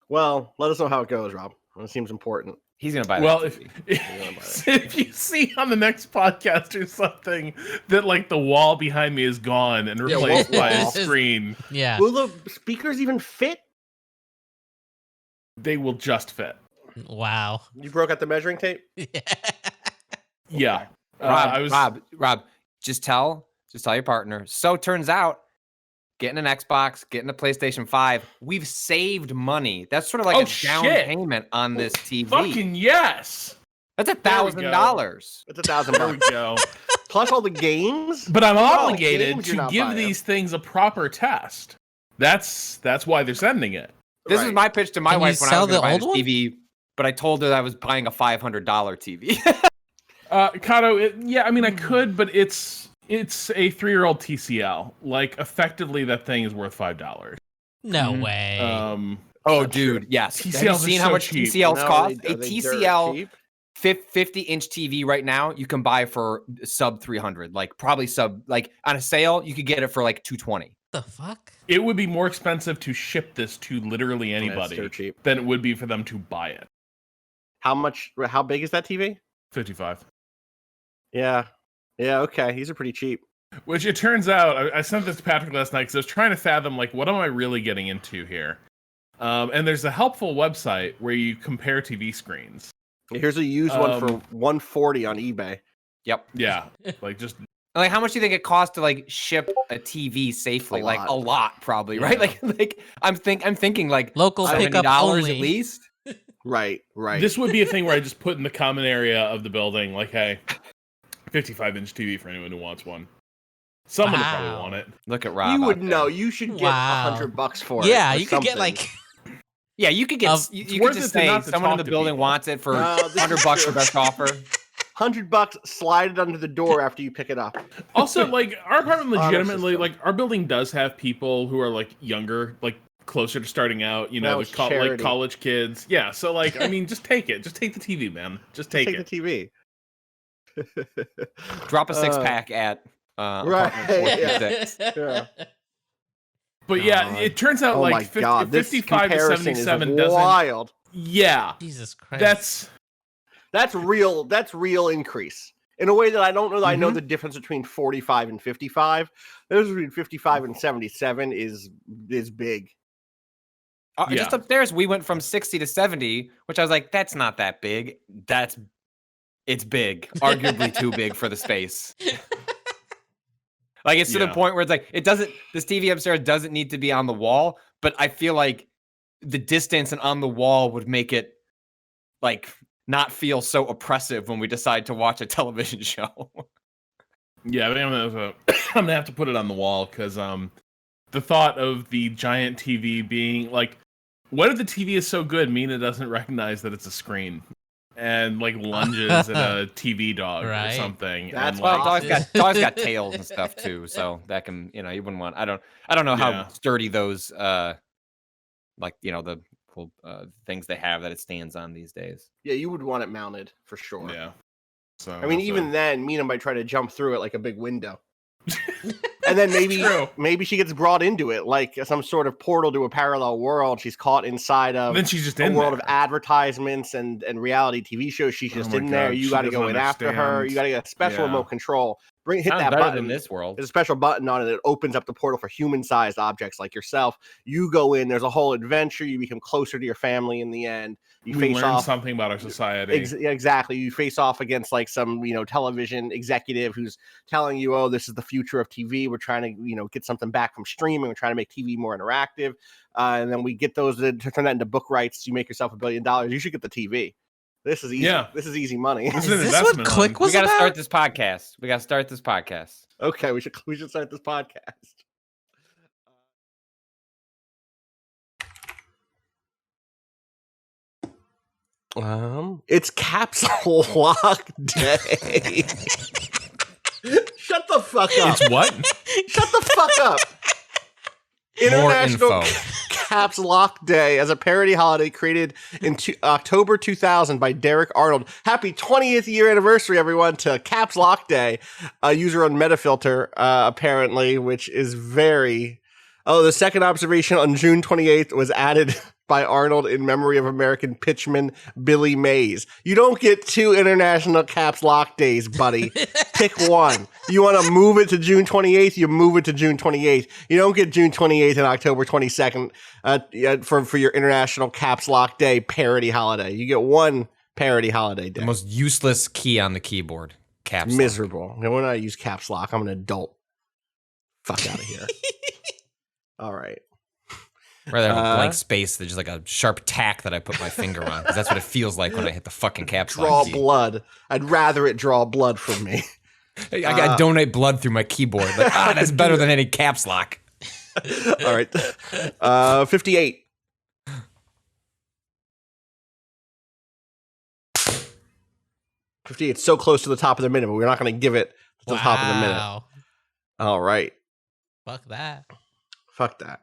Speaker 1: Well, let us know how it goes, Rob. It seems important.
Speaker 2: He's gonna buy that.
Speaker 3: Well,
Speaker 2: TV.
Speaker 3: if you see on the next podcast or something that like the wall behind me is gone and
Speaker 1: Yeah,
Speaker 3: replaced
Speaker 1: what
Speaker 3: by a
Speaker 1: wall?
Speaker 3: screen,
Speaker 5: Yeah.
Speaker 1: Will the speakers even fit?
Speaker 3: they will just fit.
Speaker 5: Wow.
Speaker 1: You broke out the measuring tape?
Speaker 3: Yeah.
Speaker 2: Rob, just tell your partner. So it turns out, getting an Xbox, getting a PlayStation 5, we've saved money. That's sort of like a down payment on this TV.
Speaker 3: Fucking yes.
Speaker 2: That's
Speaker 3: There we go.
Speaker 2: $1,000.
Speaker 1: It's $1,000
Speaker 3: There we
Speaker 1: bucks.
Speaker 3: go.
Speaker 1: Plus all the games.
Speaker 3: But I'm
Speaker 1: No,
Speaker 3: obligated
Speaker 1: games you're
Speaker 3: to
Speaker 1: not
Speaker 3: give
Speaker 1: buying.
Speaker 3: these things a proper test. That's why they're sending it.
Speaker 2: This is
Speaker 1: Right.
Speaker 2: my pitch to my
Speaker 5: Can you
Speaker 2: wife when I
Speaker 5: sell
Speaker 2: was going to
Speaker 5: the
Speaker 2: buy
Speaker 5: old
Speaker 2: this
Speaker 5: one?
Speaker 2: TV, but I told her that I was buying a $500 TV.
Speaker 3: Cado, yeah, I mean I could, but it's a 3-year-old TCL. Like effectively that thing is worth $5.
Speaker 5: No
Speaker 2: Mhm.
Speaker 5: way.
Speaker 2: Oh, dude, yes. Have you
Speaker 3: TCLs are
Speaker 2: seen how
Speaker 3: so
Speaker 2: much
Speaker 3: cheap.
Speaker 2: TCLs
Speaker 1: No,
Speaker 2: cost?
Speaker 1: are
Speaker 2: A
Speaker 1: they
Speaker 2: TCL
Speaker 1: cheap?
Speaker 2: 50-inch TV right now, you can buy for sub 300. Like probably on a sale, you could get it for like 220.
Speaker 5: The fuck?
Speaker 3: It would be more expensive to ship this to literally
Speaker 1: That's
Speaker 3: anybody
Speaker 1: so cheap.
Speaker 3: than it would be for them to buy it.
Speaker 1: How big is that TV?
Speaker 3: 55.
Speaker 1: Yeah. Yeah, okay. These are pretty cheap.
Speaker 3: Which it turns out, I sent this to Patrick last night because I was trying to fathom, like, what am I really getting into here? And there's a helpful website where you compare TV screens.
Speaker 1: Here's a used one for $140 on eBay.
Speaker 2: Yep.
Speaker 3: Yeah, like just
Speaker 2: Like, how much do you think it costs to like ship a TV safely?
Speaker 1: A
Speaker 2: Like
Speaker 1: lot.
Speaker 2: a lot, probably,
Speaker 1: Yeah.
Speaker 2: right? Like I'm thinking like
Speaker 5: Local pickup
Speaker 2: $70
Speaker 5: only.
Speaker 2: at least.
Speaker 1: Right.
Speaker 3: this would be a thing where I just put in the common area of the building, like, hey, 55-inch TV for anyone who wants one. Someone would probably
Speaker 5: Wow.
Speaker 3: want it.
Speaker 2: Look at Rob.
Speaker 1: You
Speaker 2: out
Speaker 1: would
Speaker 2: there.
Speaker 1: know. You should get
Speaker 5: Wow.
Speaker 1: $100 for it.
Speaker 5: Yeah,
Speaker 1: or
Speaker 5: you could get
Speaker 1: something.
Speaker 5: like
Speaker 2: Yeah, you could get.
Speaker 5: Of-
Speaker 2: You
Speaker 3: It's
Speaker 2: could
Speaker 3: worth
Speaker 2: just
Speaker 3: it to
Speaker 2: say
Speaker 3: not to
Speaker 2: someone in
Speaker 3: talk
Speaker 2: the
Speaker 3: to
Speaker 2: building
Speaker 3: people.
Speaker 2: wants it for
Speaker 1: this is
Speaker 2: $100 for
Speaker 1: true.
Speaker 2: best offer.
Speaker 1: $100, slide it under the door after you pick it up.
Speaker 3: Also, like, our apartment legitimately,
Speaker 1: system.
Speaker 3: like, our building does have people who are, like, younger, like, closer to starting out, you know,
Speaker 1: No,
Speaker 3: like,
Speaker 1: it's
Speaker 3: like
Speaker 1: charity.
Speaker 3: college kids. Yeah, so, like, I mean, just take it. Just take the TV, man. Just take it.
Speaker 1: the TV.
Speaker 2: Drop a 6-pack at apartment 436.
Speaker 1: Yeah.
Speaker 3: But yeah, it turns out
Speaker 1: Oh
Speaker 3: like
Speaker 1: my God, this
Speaker 3: 55 to
Speaker 1: comparison
Speaker 3: 77
Speaker 1: is
Speaker 3: doesn't.
Speaker 1: wild.
Speaker 3: Yeah,
Speaker 5: Jesus Christ.
Speaker 3: that's
Speaker 1: That's real increase. In a way that I don't know that I know
Speaker 3: Mhm.
Speaker 1: the difference between 45 and 55. The difference between 55 and 77 is big.
Speaker 2: Just
Speaker 3: Yeah.
Speaker 2: upstairs, we went from 60 to 70, which I was like, that's not that big. It's big, arguably too big for the space. Like it's to the
Speaker 3: Yeah.
Speaker 2: point where it's like this TV upstairs doesn't need to be on the wall, but I feel like the distance and on the wall would make it like not feel so oppressive when we decide to watch a television show.
Speaker 3: Yeah, but I'm gonna have to put it on the wall because the thought of the giant TV being like, what if the TV is so good Mina doesn't recognize that it's a screen and like lunges at a TV dog or
Speaker 5: Right.
Speaker 3: something?
Speaker 1: That's
Speaker 3: and,
Speaker 2: Well,
Speaker 3: like,
Speaker 2: dogs got tails and stuff too, so that can, you wouldn't want. I don't know how
Speaker 3: Yeah.
Speaker 2: sturdy those like the cool things they have that it stands on these days.
Speaker 1: Yeah, you would want it mounted for sure.
Speaker 3: yeah. So
Speaker 1: I mean,
Speaker 3: that's
Speaker 1: even then, Mina might try to jump through it like a big window. And then
Speaker 3: True.
Speaker 1: maybe she gets brought into it like some sort of portal to a parallel world. She's caught inside of
Speaker 3: then she's just
Speaker 1: a
Speaker 3: in
Speaker 1: world
Speaker 3: there.
Speaker 1: of advertisements and reality TV shows. She's
Speaker 3: Oh
Speaker 1: just
Speaker 3: my
Speaker 1: in there.
Speaker 3: God,
Speaker 1: You
Speaker 3: she
Speaker 1: got to go
Speaker 3: doesn't
Speaker 1: in after her.
Speaker 3: understand.
Speaker 1: You got to get a special
Speaker 3: Yeah.
Speaker 1: remote control. Hit
Speaker 2: Sounds
Speaker 1: that
Speaker 2: better
Speaker 1: button.
Speaker 2: than this world.
Speaker 1: There's a special button on it that opens up the portal for human-sized objects like yourself. You go in. There's a whole adventure. You become closer to your family in the end. You
Speaker 3: We
Speaker 1: face
Speaker 3: learn
Speaker 1: off
Speaker 3: something about our society.
Speaker 1: Yeah, exactly. You face off against like some, television executive who's telling you, "Oh, this is the future of TV. We're trying to, get something back from streaming. We're trying to make TV more interactive." And then we get those to turn that into book rights. You make yourself $1 billion. You should get the TV. This is easy.
Speaker 3: Yeah.
Speaker 1: This is easy money.
Speaker 3: This
Speaker 5: Is
Speaker 3: an
Speaker 5: this what
Speaker 3: investment
Speaker 5: Click
Speaker 3: on-
Speaker 5: was
Speaker 2: We got to
Speaker 5: about?
Speaker 2: start this podcast.
Speaker 1: Okay, we should start this podcast. It's Caps Lock Day. Shut the fuck up.
Speaker 3: It's what?
Speaker 1: Shut the fuck up.
Speaker 2: More
Speaker 1: International
Speaker 2: info.
Speaker 1: Caps Lock Day as a parody holiday created in October 2000 by Derek Arnold. Happy 20th year anniversary, everyone, to Caps Lock Day. A user on Metafilter, apparently, which is very... Oh, the second observation on June 28th was added by Arnold in memory of American pitchman Billy Mays. You don't get 2 International Caps Lock Days, buddy. Pick one. You want to move it to June 28th, you move it to June 28th. You don't get June 28th and October 22nd for your International Caps Lock Day parody holiday. You get one parody holiday day.
Speaker 2: The most useless key on the keyboard. Caps lock.
Speaker 1: Miserable. No, when I use caps lock, I'm an adult. Fuck out of here. All right.
Speaker 2: Rather have a blank space than just like a sharp tack that I put my finger on. Because that's what it feels like when I hit the fucking caps
Speaker 1: Draw
Speaker 2: lock key.
Speaker 1: blood. I'd rather it draw blood from me.
Speaker 2: I gotta donate blood through my keyboard. Like, that's better than any caps lock.
Speaker 1: All right. 58. It's so close to the top of the minute, but we're not going to give it to the top of the minute.
Speaker 5: Wow.
Speaker 1: All right.
Speaker 5: Fuck that.
Speaker 1: Fuck that.